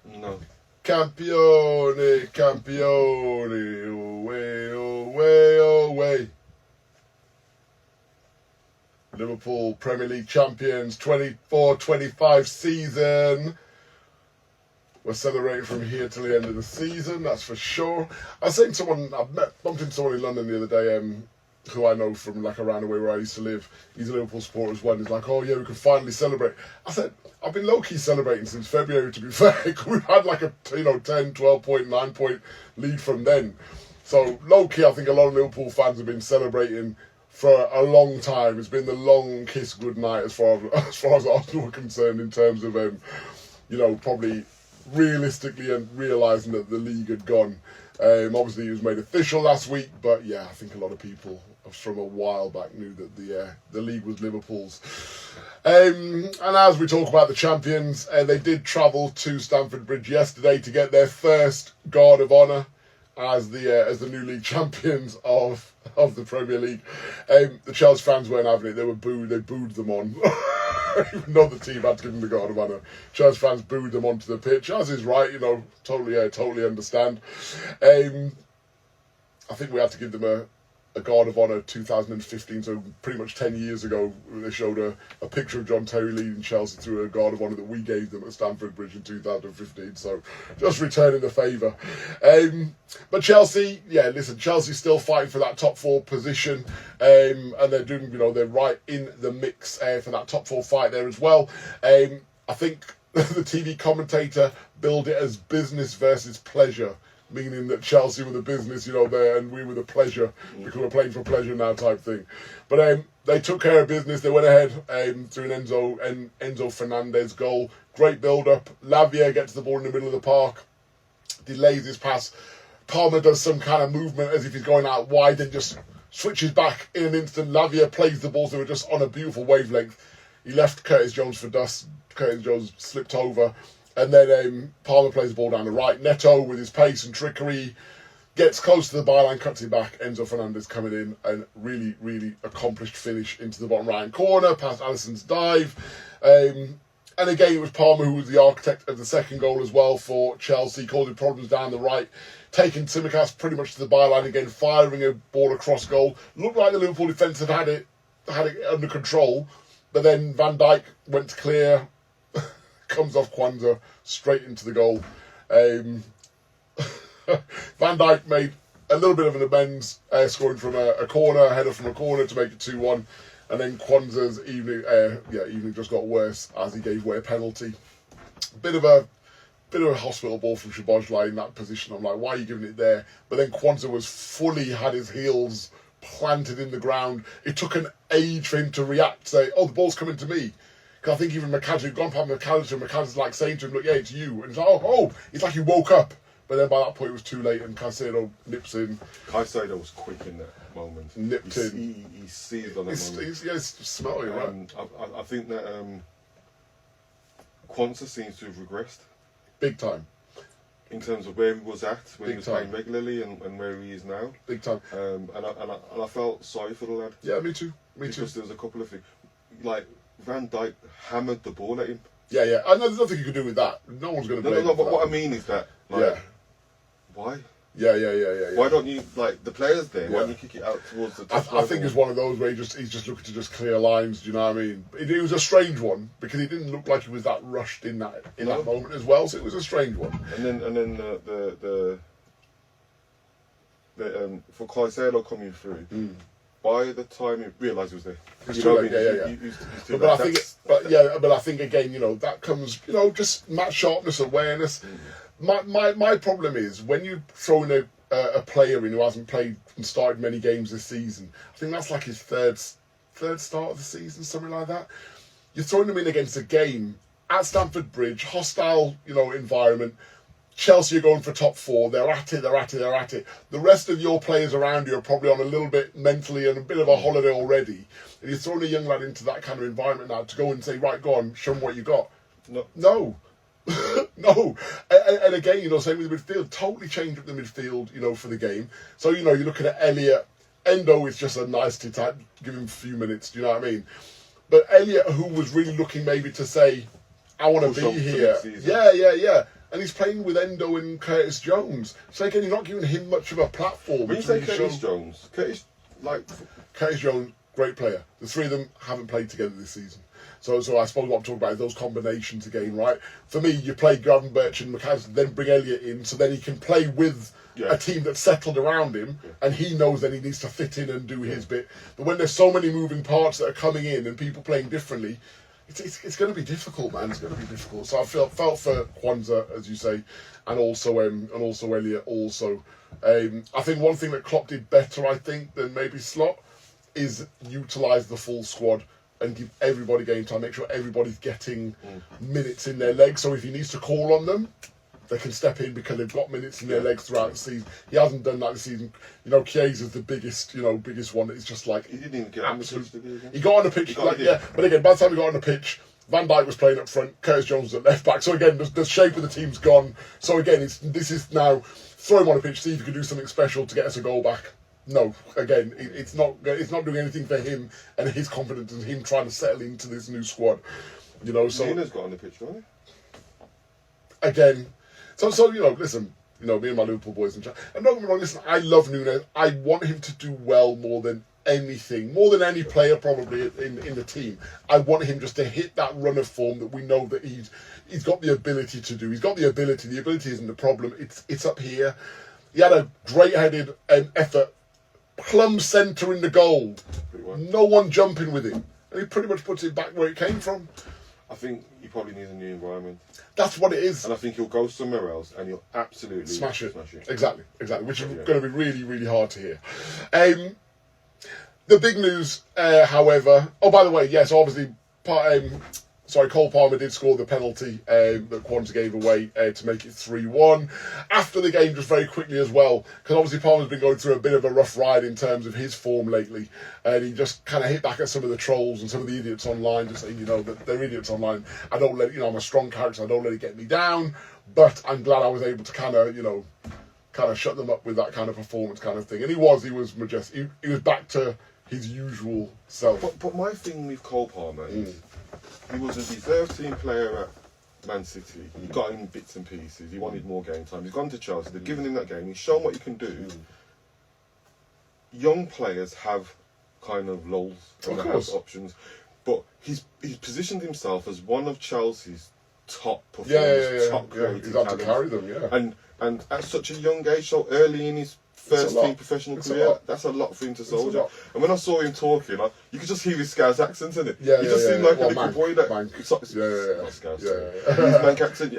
No. Campione, away, away, away. Liverpool Premier League champions, 24-25 season. We're celebrating from here till the end of the season, that's for sure. I was saying bumped into someone in London the other day. who I know from like around the way where I used to live, he's a Liverpool supporter as well. He's like, oh yeah, we can finally celebrate. I said, I've been low-key celebrating since February, to be fair. We've had like a 10, 12 point, 9 point lead from then. So low-key, I think a lot of Liverpool fans have been celebrating for a long time. It's been the long kiss goodnight as far as Arsenal are concerned, in terms of probably realistically and realising that the league had gone. Obviously, it was made official last week, but yeah, I think a lot of people from a while back knew that the league was Liverpool's. And as we talk about the champions, they did travel to Stamford Bridge yesterday to get their first Guard of Honour as the new league champions of the Premier League. The Chelsea fans weren't having it. They were booed. They booed them on. Even though the team had to give them the Guard of Honour, Chelsea fans booed them onto the pitch, as is right. Totally understand. I think we had to give them a Guard of Honour 2015, so pretty much 10 years ago. They showed a picture of John Terry leading Chelsea through a Guard of Honour that we gave them at Stamford Bridge in 2015, so just returning the favour. But Chelsea, Chelsea's still fighting for that top 4 position, and they're doing, they're right in the mix for that top 4 fight there as well. I think the TV commentator billed it as business versus pleasure, meaning that Chelsea were the business, there, and we were the pleasure, because we're playing for pleasure now type thing. But they took care of business. They went ahead through an Enzo Fernandez goal. Great build-up. Lavia gets the ball in the middle of the park, delays his pass. Palmer does some kind of movement as if he's going out wide and just switches back in an instant. Lavia plays the ball, so we're just on a beautiful wavelength. He left Curtis Jones for dust. Curtis Jones slipped over. And then Palmer plays the ball down the right. Neto, with his pace and trickery, gets close to the byline, cuts it back. Enzo Fernandez coming in, and really, really accomplished finish into the bottom right corner, past Alisson's dive. And again, it was Palmer who was the architect of the second goal as well for Chelsea, causing problems down the right, taking Tsimikas pretty much to the byline again, firing a ball across goal. Looked like the Liverpool defence had it under control, but then Van Dijk went to clear, comes off Kwanzaa straight into the goal. Van Dijk made a little bit of an amends, scoring from a corner, a header from a corner to make it 2-1. And then Kwanzaa's evening just got worse as he gave away a penalty. Bit of a hospital ball from Szoboszlai in that position. I'm like, why are you giving it there? But then Kwanzaa had his heels planted in the ground. It took an age for him to react, say, oh, the ball's coming to me. Because I think even McAllister had gone past McAllister's like saying to him, look, yeah, it's you. And he's like, oh, it's like he woke up. But then by that point it was too late, and Caicedo nips in. Caicedo was quick in that moment. Nipped in. He seized on that moment. It's smelly, right? I think that Kwanzaa seems to have regressed. Big time. In terms of where he was at when Big he was time. playing regularly and where he is now. Big time. And I felt sorry for the lad. Yeah, me too. Because there was a couple of things. Like, Van Dijk hammered the ball at him. Yeah. And there's nothing you can do with that. No one's going to blame him for but that. what I mean is that, why? Yeah. Why don't you, the players there, why don't you kick it out towards the top? I think it's one of those where he's just looking to just clear lines, do you know what I mean? It was a strange one, because he didn't look like he was that rushed in that moment as well, so it was a strange one. And then for Caicedo coming through, by the time he realised he was there, But I think again, that comes, just match sharpness, awareness. My problem is when you throw in a player in who hasn't played and started many games this season. I think that's like his third start of the season, something like that. You're throwing him in against a game at Stamford Bridge, hostile, environment. Chelsea are going for top 4. They're at it. The rest of your players around you are probably on a little bit mentally and a bit of a holiday already. And you're throwing a young lad into that kind of environment now to go and say, right, go on, show them what you got. No. No. And again, same with the midfield. Totally changed up the midfield, for the game. So, you're looking at Elliott. Endo is just a nicety type. Give him a few minutes, do you know what I mean? But Elliott, who was really looking maybe to say, I want to be here. Yeah. And he's playing with Endo and Curtis Jones. So again, you're not giving him much of a platform. When you say Curtis Jones, Curtis Jones, great player. The three of them haven't played together this season. So I suppose what I'm talking about is those combinations again, right? For me, you play Gravenberch and McAllister, then bring Elliott in, so then he can play with a team that's settled around him, and he knows that he needs to fit in and do his bit. But when there's so many moving parts that are coming in and people playing differently, it's going to be difficult, man. It's going to be difficult. So I felt for Kwanzaa, as you say, and also Elliot. Also, I think one thing that Klopp did better, I think, than maybe Slot, is utilise the full squad and give everybody game time. Make sure everybody's getting minutes in their legs. So if he needs to call on them, they can step in because they've got minutes in their legs throughout the season. He hasn't done that this season. You know, Chiesa's the biggest one. It's just like he didn't even get on the pitch. He got on the pitch, but again, by the time he got on the pitch, Van Dijk was playing up front, Curtis Jones was at left back. So again, the shape of the team's gone. So again, this is now throw him on the pitch, see if he can do something special to get us a goal back. No, again, it's not doing anything for him and his confidence and him trying to settle into this new squad. You know, so Nina's got on the pitch, right? Again. So you know, listen, you know, me and my Liverpool boys and don't get me wrong, listen, I love Nunes. I want him to do well more than anything, more than any player probably in the team. I want him just to hit that run of form that we know that he's got the ability to do. He's got the ability. The ability isn't the problem. It's up here. He had a great-headed effort, plumb centre in the goal. No one jumping with him, and he pretty much puts it back where it came from. I think he probably needs a new environment. That's what it is. And I think he'll go somewhere else and he'll absolutely smash it. Exactly. Which is going to be really, really hard to hear. The big news, however... Oh, by the way, yes, obviously... Cole Palmer did score the penalty that Kwanzaa gave away to make it 3-1. After the game, just very quickly as well, because obviously Palmer's been going through a bit of a rough ride in terms of his form lately, and he just kind of hit back at some of the trolls and some of the idiots online, just saying, you know, that they're idiots online. I don't let it, you know, I'm a strong character, I don't let it get me down, but I'm glad I was able to kind of shut them up with that kind of performance kind of thing. And he was majestic. He was back to his usual self. But my thing with Cole Palmer is he was a reserve team player at Man City. He got him bits and pieces. He wanted more game time. He's gone to Chelsea. They've given him that game. He's shown what he can do. Young players have kind of lulls and they have options. But he's positioned himself as one of Chelsea's top performers, top creative He's had to carry them, And at such a young age, so early in his first team professional career, that's a lot for him to soldier. And when I saw him talking, you could just hear his Scouse accent, innit? He just seemed like a little boy that... Not Scouse, Manc accent.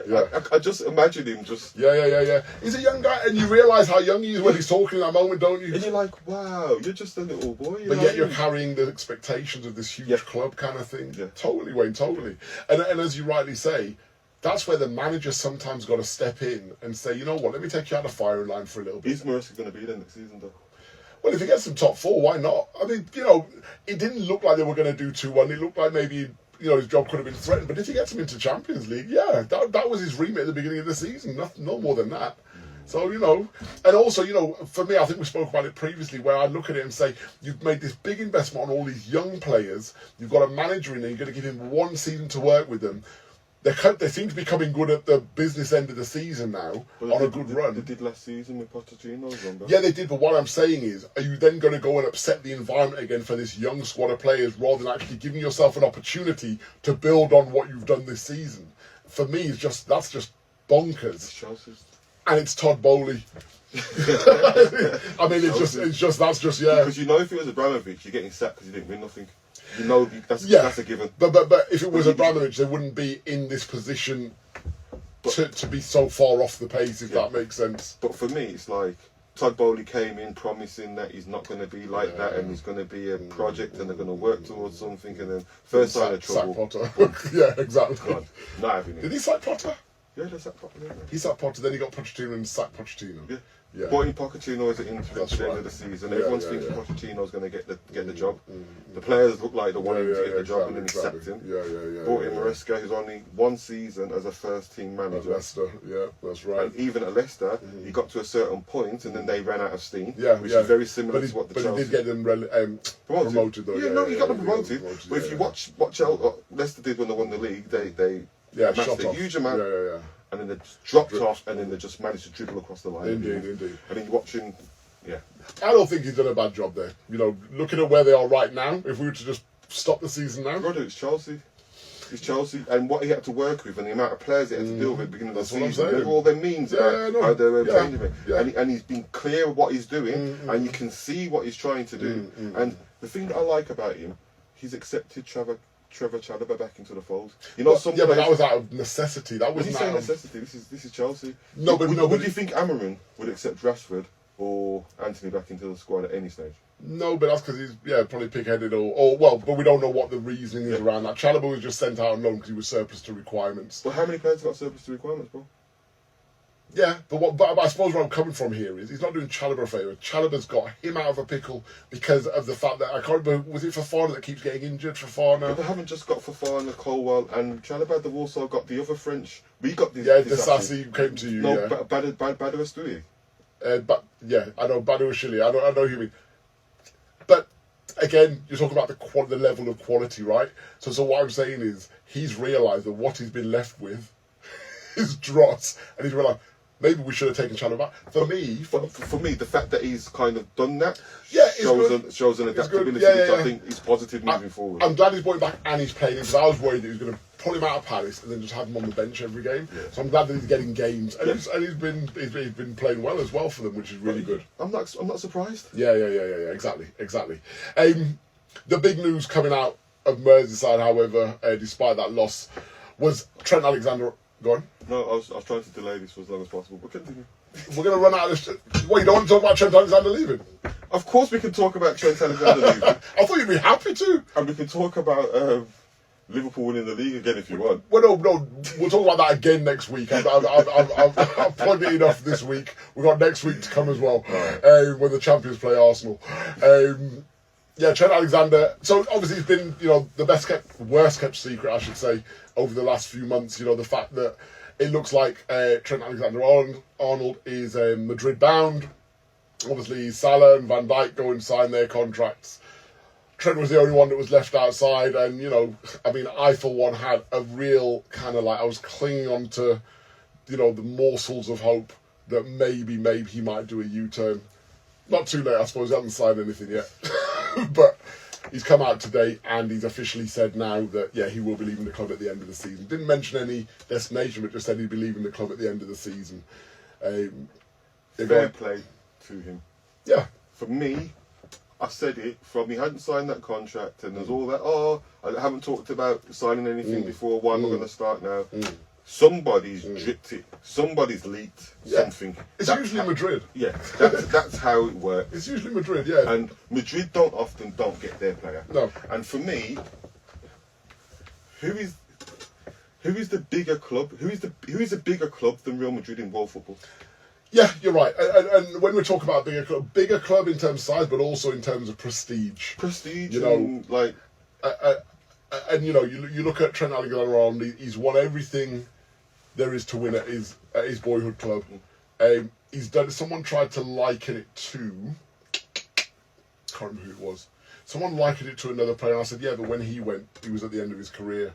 I just imagine him just... He's a young guy, and you realise how young he is when he's talking in that moment, don't you? And you're like, wow, you're just a little boy. But yet you're carrying the expectations of this huge club kind of thing. Totally, Wayne, totally. And as you rightly say, that's where the manager sometimes got to step in and say, you know what, let me take you out of firing line for a little bit. Is Mercer going to be there next season, though? Well, if he gets some top four, why not? I mean, you know, it didn't look like they were going to do 2-1. It looked like maybe, you know, his job could have been threatened. But if he gets him into Champions League, that was his remit at the beginning of the season. No more than that. So, you know, and also, you know, for me, I think we spoke about it previously, where I look at it and say, you've made this big investment on all these young players. You've got a manager in there. You're going to give him one season to work with them. They seem to be coming good at the business end of the season now, on a good run. They did last season with Pochettino, remember? Yeah, they did, but what I'm saying is, are you then going to go and upset the environment again for this young squad of players rather than actually giving yourself an opportunity to build on what you've done this season? For me, that's just bonkers. It's Chelsea's. And it's Todd Bowley. I mean, that's just. Because you know, if it was Abramovich, you're getting sacked because you didn't win nothing. You know, that's a given. But if it was Abramovich, they wouldn't be in this position to be so far off the pace, if that makes sense. But for me, it's like Todd Bowley came in promising that he's not going to be like that, and he's going to be a project, and they're going to work towards something, and then first sign of trouble. Sack Potter. Yeah, exactly. God, not having it. Did he sack Potter? Yeah, they sacked Potter. He sacked Potter, then he got Pochettino and sacked Pochettino. Yeah. But in Pochettino as an interim to the end of the season, everyone's thinking Pochettino's going to get the job. The players look like they want him to get the job, and then he sacked him. Brought in Maresca, who's only one season as a first-team manager. At Leicester, that's right. And even at Leicester, he got to a certain point, and then they ran out of steam, which is very similar to what the Chelsea... But he did get them promoted, though. He got them promoted. But if you watch what Leicester did when they won the league, they amassed a huge amount. And then they dropped off, and then they just managed to dribble across the line. Indeed. And then you're watching, I don't think he's done a bad job there. You know, looking at where they are right now, if we were to just stop the season now. Brother, it's Chelsea. It's Chelsea, and what he had to work with, and the amount of players he had to deal with at the beginning of the That's season. what I'm saying. All their means, how they're obtaining it, Yeah. and he's been clear of what he's doing, and you can see what he's trying to do. And the thing that I like about him, he's accepted Trevor Chalobah back into the fold. You know, but that was out of necessity. That when was you say necessity, this is Chelsea. No, but would you think Amarin would accept Rashford or Anthony back into the squad at any stage? No, but that's because he's probably pig-headed or well, but we don't know what the reasoning is around that. Chalobah was just sent out on loan because he was surplus to requirements. Well, how many players have got surplus to requirements, bro? Yeah, but I suppose where I'm coming from here is he's not doing Chalobah a favour. Chalobah's got him out of a pickle because of the fact that I can't remember, was it Fofana that keeps getting injured? Fofana. But they haven't just got Fofana, Colwell, and Chalobah. They've also got the other French. We got this. Yeah, the Sassy came to you. No, yeah. Badouastouye. But yeah, I know Badouashili. I know who you mean. But again, you're talking about the level of quality, right? So what I'm saying is he's realised that what he's been left with is dross, and he's realised maybe we should have taken Chalobah. For me, the fact that he's kind of done that shows an adaptability, which I think is positive moving forward. I'm glad he's brought him back and he's playing him because I was worried that he was going to pull him out of Palace and then just have him on the bench every game. Yeah. So I'm glad that he's getting games and he's been playing well as well for them, which is really good. I'm not surprised. Yeah. Exactly. The big news coming out of Merseyside, however, despite that loss, was Trent Alexander. Go on. No, I was trying to delay this for as long as possible, but continue. We're going to run out of this. What, you don't want to talk about Trent Alexander leaving? Of course we can talk about Trent Alexander leaving. I thought you'd be happy to. And we can talk about Liverpool winning the league again if you want. Well, no, we'll talk about that again next week. I've plugged it enough this week. We've got next week to come as well, when the champions play Arsenal. Trent Alexander. So obviously it's been, the worst kept secret, I should say, over the last few months. The fact that it looks like Trent Alexander-Arnold is Madrid bound. Obviously Salah and Van Dijk go and sign their contracts. Trent was the only one that was left outside, and I for one had a real kind of I was clinging on to, the morsels of hope that maybe he might do a U-turn. Not too late, I suppose. He hasn't signed anything yet. But he's come out today and he's officially said now that, he will be leaving the club at the end of the season. Didn't mention any destination, but just said he'd be leaving the club at the end of the season. Fair play to him. Yeah. For me, I said it from he hadn't signed that contract and there's all that, I haven't talked about signing anything before, why am I going to start now? Somebody's dripped it. Somebody's leaked something. It's usually Madrid. Yeah, that's how it works. It's usually Madrid, yeah. And Madrid don't get their player. No. And for me, who is the bigger club? Who is a bigger club than Real Madrid in world football? Yeah, you're right. And when we talk about bigger club in terms of size, but also in terms of prestige. And you look at Trent Alexander-Arnold. He's won everything there is to win at his boyhood club. He's done. Someone tried to liken it to. Can't remember who it was. Someone likened it to another player. And I said, yeah, but when he went, he was at the end of his career.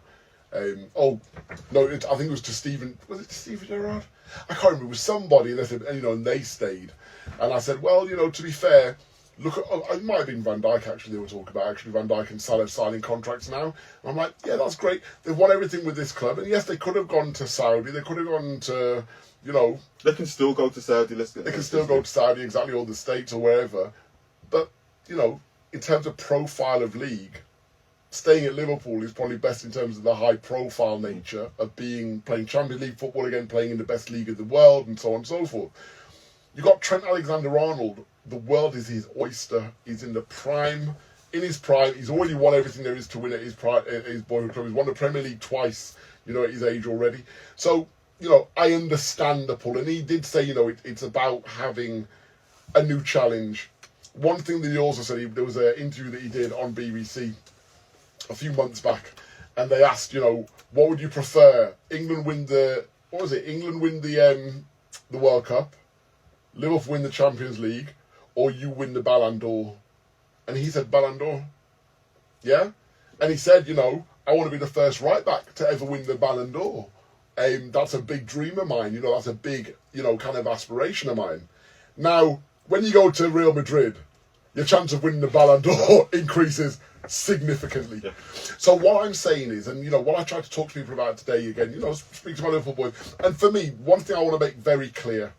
I think it was to Steven. Was it to Steven Gerrard? I can't remember. It was somebody, and they said, and they stayed. And I said, well, to be fair, look at. It might have been Van Dijk actually. They were talking about Van Dijk and Salah signing contracts now. And I'm like, yeah, that's great. They've won everything with this club, and yes, they could have gone to Saudi. They could have gone to, They can still go to Saudi. They can still go to Saudi, exactly, or the States or wherever. But in terms of profile of league, staying at Liverpool is probably best in terms of the high-profile nature of playing Champions League football again, playing in the best league of the world, and so on and so forth. You got Trent Alexander-Arnold. The world is his oyster. He's in his prime. He's already won everything there is to win at his boyhood club. He's won the Premier League twice, at his age already. So, I understand the pull. And he did say, it's about having a new challenge. One thing that he also said, there was an interview that he did on BBC a few months back, and they asked, what would you prefer? England win the World Cup, Liverpool win the Champions League, or you win the Ballon d'Or? And he said Ballon d'Or. Yeah? And he said, I want to be the first right back to ever win the Ballon d'Or. That's a big dream of mine, that's a big, kind of aspiration of mine. Now, when you go to Real Madrid, your chance of winning the Ballon d'Or increases significantly. So what I'm saying is, and what I tried to talk to people about today again, speak to my Liverpool boys, and for me, one thing I want to make very clear,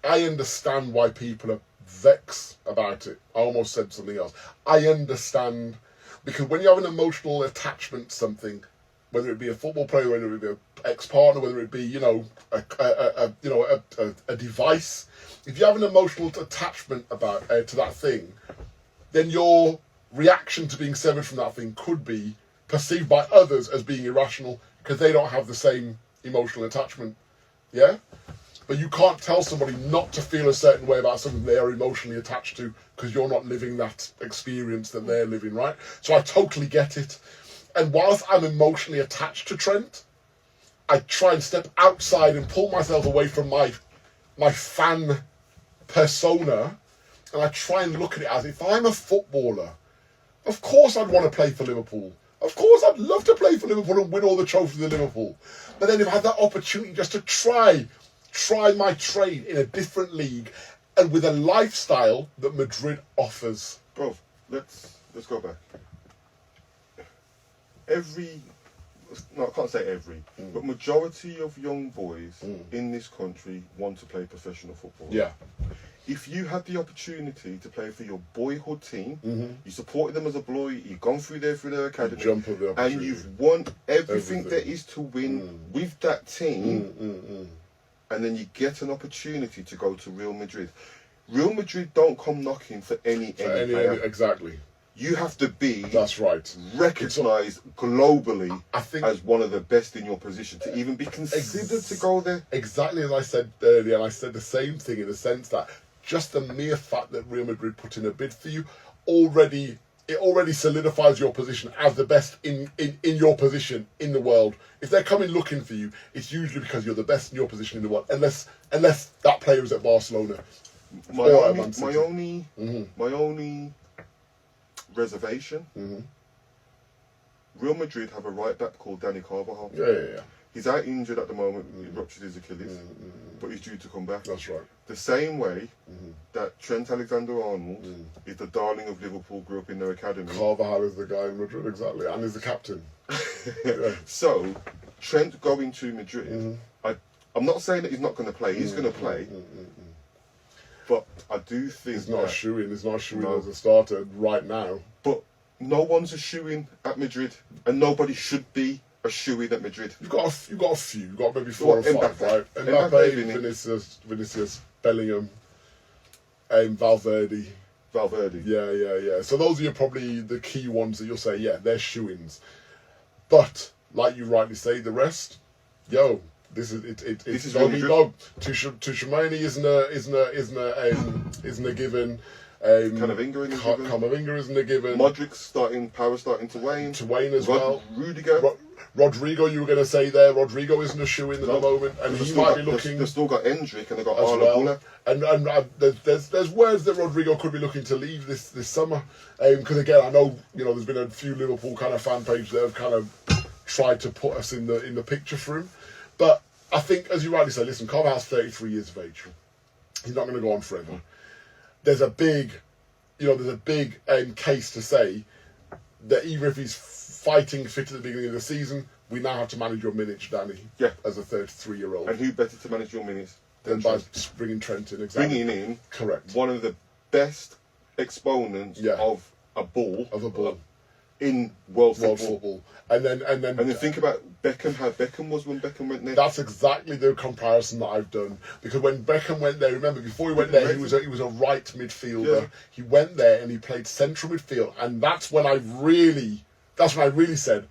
I understand why people are vexed about it. I almost said something else. I understand, because when you have an emotional attachment to something, whether it be a football player, whether it be an ex-partner, whether it be a device, if you have an emotional attachment to that thing, then your reaction to being severed from that thing could be perceived by others as being irrational because they don't have the same emotional attachment. Yeah? But you can't tell somebody not to feel a certain way about something they are emotionally attached to because you're not living that experience that they're living, right? So I totally get it. And whilst I'm emotionally attached to Trent, I try and step outside and pull myself away from my fan persona, and I try and look at it as, if I'm a footballer, of course I'd want to play for Liverpool. Of course I'd love to play for Liverpool and win all the trophies of Liverpool. But then if I had that opportunity just to try my trade in a different league and with a lifestyle that Madrid offers. Bro, let's go back. I can't say every, but majority of young boys in this country want to play professional football. Yeah. If you had the opportunity to play for your boyhood team, you supported them as a boy, you've gone through their academy, and you've won everything there is to win with that team, and then you get an opportunity to go to Real Madrid. Real Madrid don't come knocking for any player. Exactly. You have to be recognised globally as one of the best in your position to even be considered to go there. Exactly as I said earlier, and I said the same thing in the sense that just the mere fact that Real Madrid put in a bid for you already solidifies your position as the best in your position in the world. If they're coming looking for you, it's usually because you're the best in your position in the world, unless that player is at Barcelona. My only reservation. Real Madrid have a right back called Dani Carvajal. Yeah. He's out injured at the moment. He ruptured his Achilles, but he's due to come back. That's right. The same way that Trent Alexander-Arnold is the darling of Liverpool, grew up in their academy. Carvajal is the guy in Madrid, exactly, and he's the captain. Yeah. So, Trent going to Madrid, I'm not saying that he's not going to play. He's going to play. But I do think he's not a shoe-in. He's not a shoe-in as a starter right now. But no one's a shoe-in at Madrid, and nobody should be a shoe-in at Madrid. You've got a few. You've got maybe 4 or 5, right? Mbappe, Vinicius, Bellingham, Valverde. Yeah. So those are probably the key ones that you'll say, yeah, they're shoe-ins. But like you rightly say, the rest, This is really dog. Tchouaméni isn't a given. Camavinga isn't a given. Modric's power starting to wane. As well. Rodrigo, you were going to say there. Rodrigo isn't a shoe-in at the moment, and he might be looking. They've still got Endrick and they've got Arnold. And there's words that Rodrigo could be looking to leave this summer. Because again, I know there's been a few Liverpool kind of fan pages that have kind of tried to put us in the picture for him. But I think, as you rightly say, listen, Carvajal's 33 years of age. He's not going to go on forever. There's a big case to say that even if he's fighting fit at the beginning of the season, we now have to manage your minutes, Danny. Yeah. As a 33-year-old. And who better to manage your minutes than by bringing Trent in? Exactly. Bringing in, correct, one of the best exponents of a ball. In world football. And then think about Beckham, how Beckham was when Beckham went there. That's exactly the comparison that I've done. Because when Beckham went there, remember, before he went there, he was a right midfielder. Yeah. He went there and he played central midfield, and that's when I really said,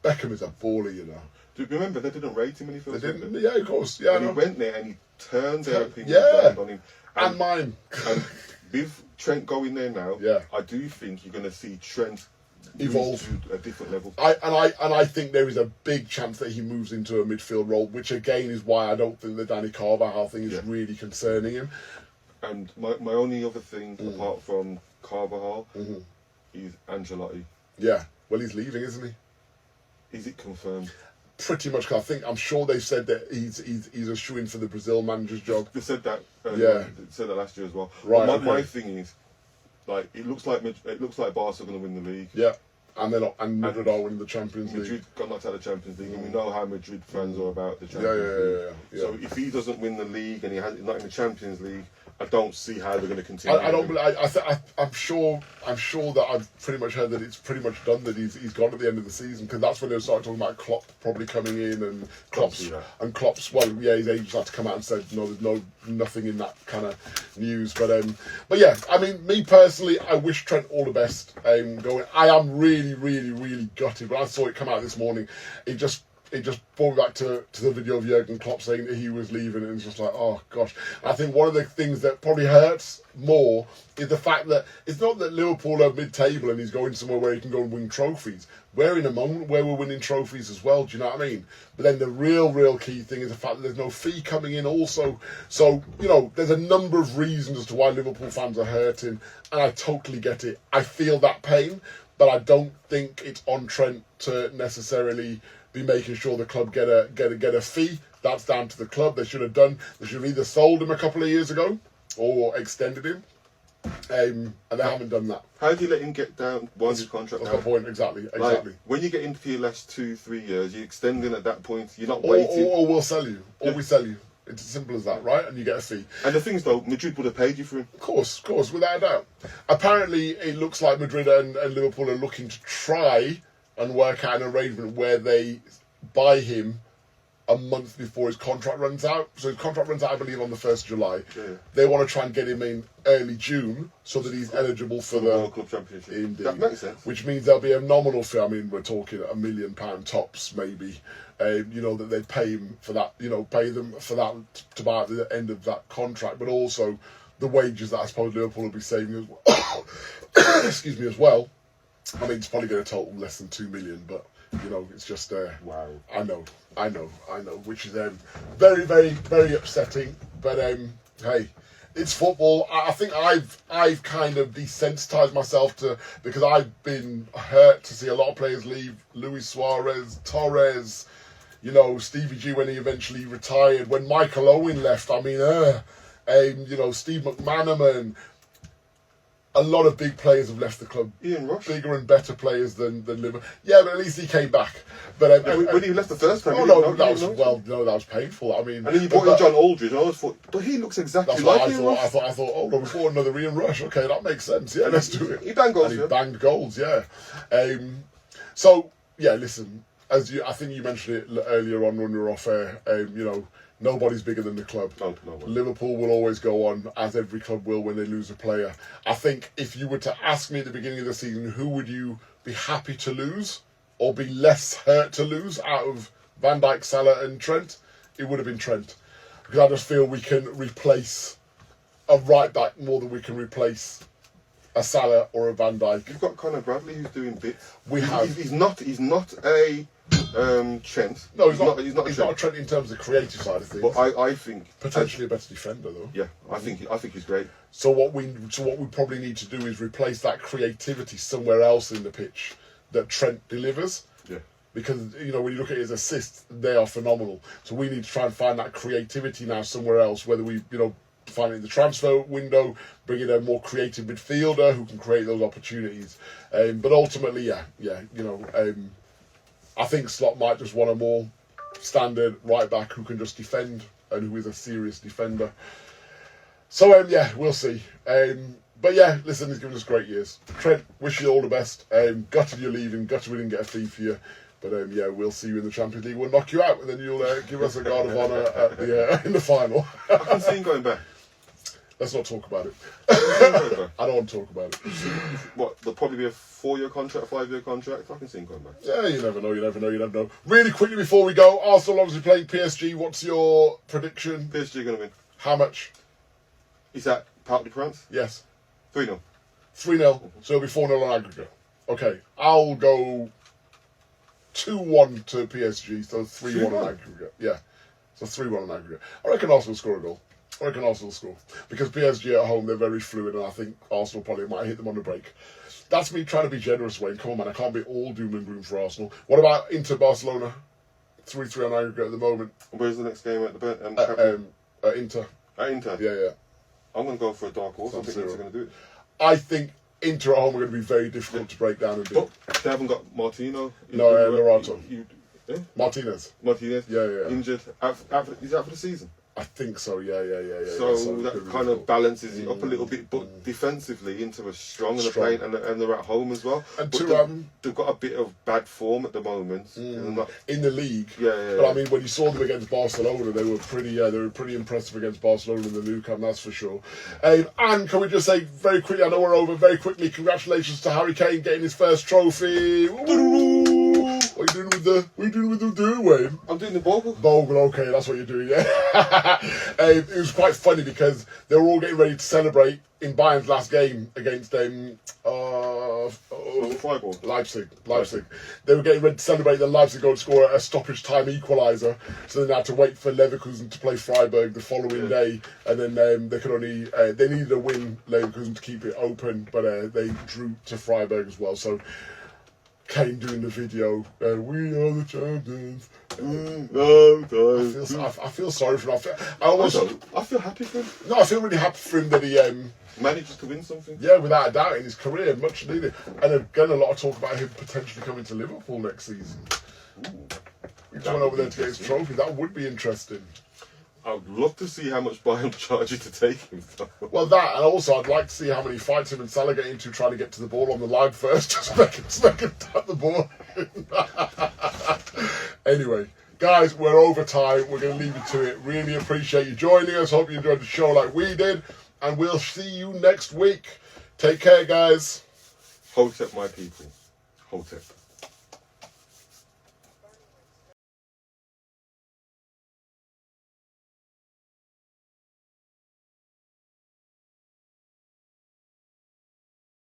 Beckham is a baller, Do you remember they didn't rate him when he first went there? Yeah, of course. Yeah, and he went there and he turned their opinion around on him. And mine. And with Trent going there now, I do think you're going to see Trent evolve to a different level. I think there is a big chance that he moves into a midfield role, which again is why I don't think the Dani Carvajal thing is really concerning him. And my only other thing apart from Carvajal is Ancelotti. Yeah, well, he's leaving, isn't he? Is it confirmed? Pretty much. I'm sure they've said that he's a shoe-in for the Brazil manager's job. They said that. They said that last year as well. Right. My thing is, it looks like Barca are going to win the league. Yeah. And Madrid are winning the Champions League. Madrid got knocked out of the Champions League, and we know how Madrid fans are about the Champions League. Yeah. So if he doesn't win the league and he's not in the Champions League, I don't see how they're going to continue. I'm sure that I've pretty much heard that it's pretty much done, that he's gone at the end of the season, because that's when they started talking about Klopp probably coming in, and Klopp's well, yeah, his agents had to come out and said no, there's nothing in that kind of news. But yeah, I mean, me personally, I wish Trent all the best. Going, I am really, really, really gutted. When I saw it come out this morning, it just brought me back to the video of Jurgen Klopp saying that he was leaving, and it's just like, oh gosh. I think one of the things that probably hurts more is the fact that it's not that Liverpool are mid-table and he's going somewhere where he can go and win trophies. We're in a moment where we're winning trophies as well, do you know what I mean? But then the real key thing is the fact that there's no fee coming in also. So, there's a number of reasons as to why Liverpool fans are hurting, and I totally get it. I feel that pain, but I don't think it's on Trent to necessarily be making sure the club get a fee. That's down to the club. They should have either sold him a couple of years ago or extended him, and they haven't done that. How do you let him get down once his contract? That's the point. Exactly. Like, when you get into your last 2-3 years, you're extending at that point. You're not waiting. Or we'll sell you. Or we sell you. It's as simple as that, right? And you get a fee. And the thing is, though, Madrid would have paid you for him. Of course, without a doubt. Apparently, it looks like Madrid and Liverpool are looking to try and work out an arrangement where they buy him a month before his contract runs out. So his contract runs out, I believe, on the 1st of July. Yeah. They want to try and get him in early June so that he's eligible for the World Club Championship. Indeed. That makes sense. Which means there'll be a nominal fee. I mean, we're talking £1 million tops, maybe. That they pay him for that. Pay them for that to buy at the end of that contract, but also the wages that I suppose Liverpool will be saving as well. Excuse me, as well. I mean, it's probably going to total less than 2 million, but it's just wow. I know, which is very, very, very upsetting. But hey, it's football. I think I've kind of desensitized myself to, because I've been hurt to see a lot of players leave. Luis Suarez, Torres, Stevie G when he eventually retired. When Michael Owen left, I mean, Steve McManaman. A lot of big players have left the club. Ian Rush. Bigger and better players than Liverpool. Yeah, but at least he came back. But when he left the first time, that was painful. I mean, and then you brought in John Aldridge, and I always thought, but he looks exactly like Ian Rush. I thought, oh, we bought another Ian Rush. Okay, that makes sense. Yeah, let's do it. He banged goals. And he banged goals. Yeah. So yeah, listen. I think you mentioned it earlier on when we were off air. Nobody's bigger than the club. No. Liverpool will always go on, as every club will when they lose a player. I think if you were to ask me at the beginning of the season, who would you be happy to lose or be less hurt to lose out of Van Dijk, Salah and Trent, it would have been Trent. Because I just feel we can replace a right back more than we can replace a Salah or a Van Dijk. You've got Conor Bradley who's doing bits. He's not a Trent. No, he's not a Trent in terms of the creative side of things. But I think potentially a better defender though. Yeah, I think he's great. So what we probably need to do is replace that creativity somewhere else in the pitch that Trent delivers. Yeah. Because when you look at his assists, they are phenomenal. So we need to try and find that creativity now somewhere else. Whether we find it in the transfer window, bring in a more creative midfielder who can create those opportunities. But ultimately, I think Slot might just want a more standard right back who can just defend and who is a serious defender. So we'll see. But yeah, listen, he's given us great years. Trent, wish you all the best. Gutted you're leaving, gutted we didn't get a fee for you. But we'll see you in the Champions League. We'll knock you out, and then you'll give us a guard of honour in the final. I can see him going back. Let's not talk about it. I don't want to talk about it. What? There'll probably be a 4-year contract, 5-year contract. I can see him going back. Yeah, you never know. Really quickly before we go, Arsenal obviously playing PSG. What's your prediction? PSG going to win. How much? Is that Parc des Princes? Yes. 3-0. 3-0. So it'll be 4-0 on aggregate. Okay, I'll go 2-1 to PSG. So 3-1 on aggregate. Yeah. So 3-1 on aggregate. I reckon Arsenal will score a goal. Because PSG at home, they're very fluid, and I think Arsenal probably might hit them on the break. That's me trying to be generous, Wayne. Come on, man. I can't be all doom and gloom for Arsenal. What about Inter Barcelona? 3-3 on aggregate at the moment. Where's the next game at the Inter. At Inter? Yeah. I'm going to go for a dark horse. I think Inter going to do it. I think Inter at home are going to be very difficult to break down and beat. But they haven't got Martino. No, Lorato. Martinez. Yeah. Injured. Is that for the season? I think so, yeah. So that kind of balances it up a little bit, but defensively, Inter are strong and they're playing, and they're at home as well. And they've got a bit of bad form at the moment in the league. Yeah. But I mean, when you saw them against Barcelona, they were pretty impressive against Barcelona in the Nou Camp, that's for sure. And can we just say very quickly? I know we're over. Very quickly, congratulations to Harry Kane getting his first trophy. What are you doing with the Wayne? I'm doing the Bogle. Bogle, okay, that's what you're doing, yeah. It was quite funny because they were all getting ready to celebrate in Bayern's last game against Leipzig. They were getting ready to celebrate the Leipzig goal to score a stoppage time equaliser, so they had to wait for Leverkusen to play Freiburg the following day, and then they could only they needed a win, Leverkusen, to keep it open, but they drew to Freiburg as well. So Kane doing the video, we are the champions. I feel sorry for him. I feel happy for him. No, I feel really happy for him that he manages to win something. Yeah, without a doubt, in his career, much needed. And again, a lot of talk about him potentially coming to Liverpool next season. He's going over there to get his trophy. That would be interesting. I'd love to see how much Bayern charge you to take him. Well, that, and also I'd like to see how many fights him and Salah get into trying to get to the ball on the line first, so they can tap the ball. Anyway, guys, we're over time. We're going to leave you to it. Really appreciate you joining us. Hope you enjoyed the show like we did, and we'll see you next week. Take care, guys. Hotep, my people. Hotep.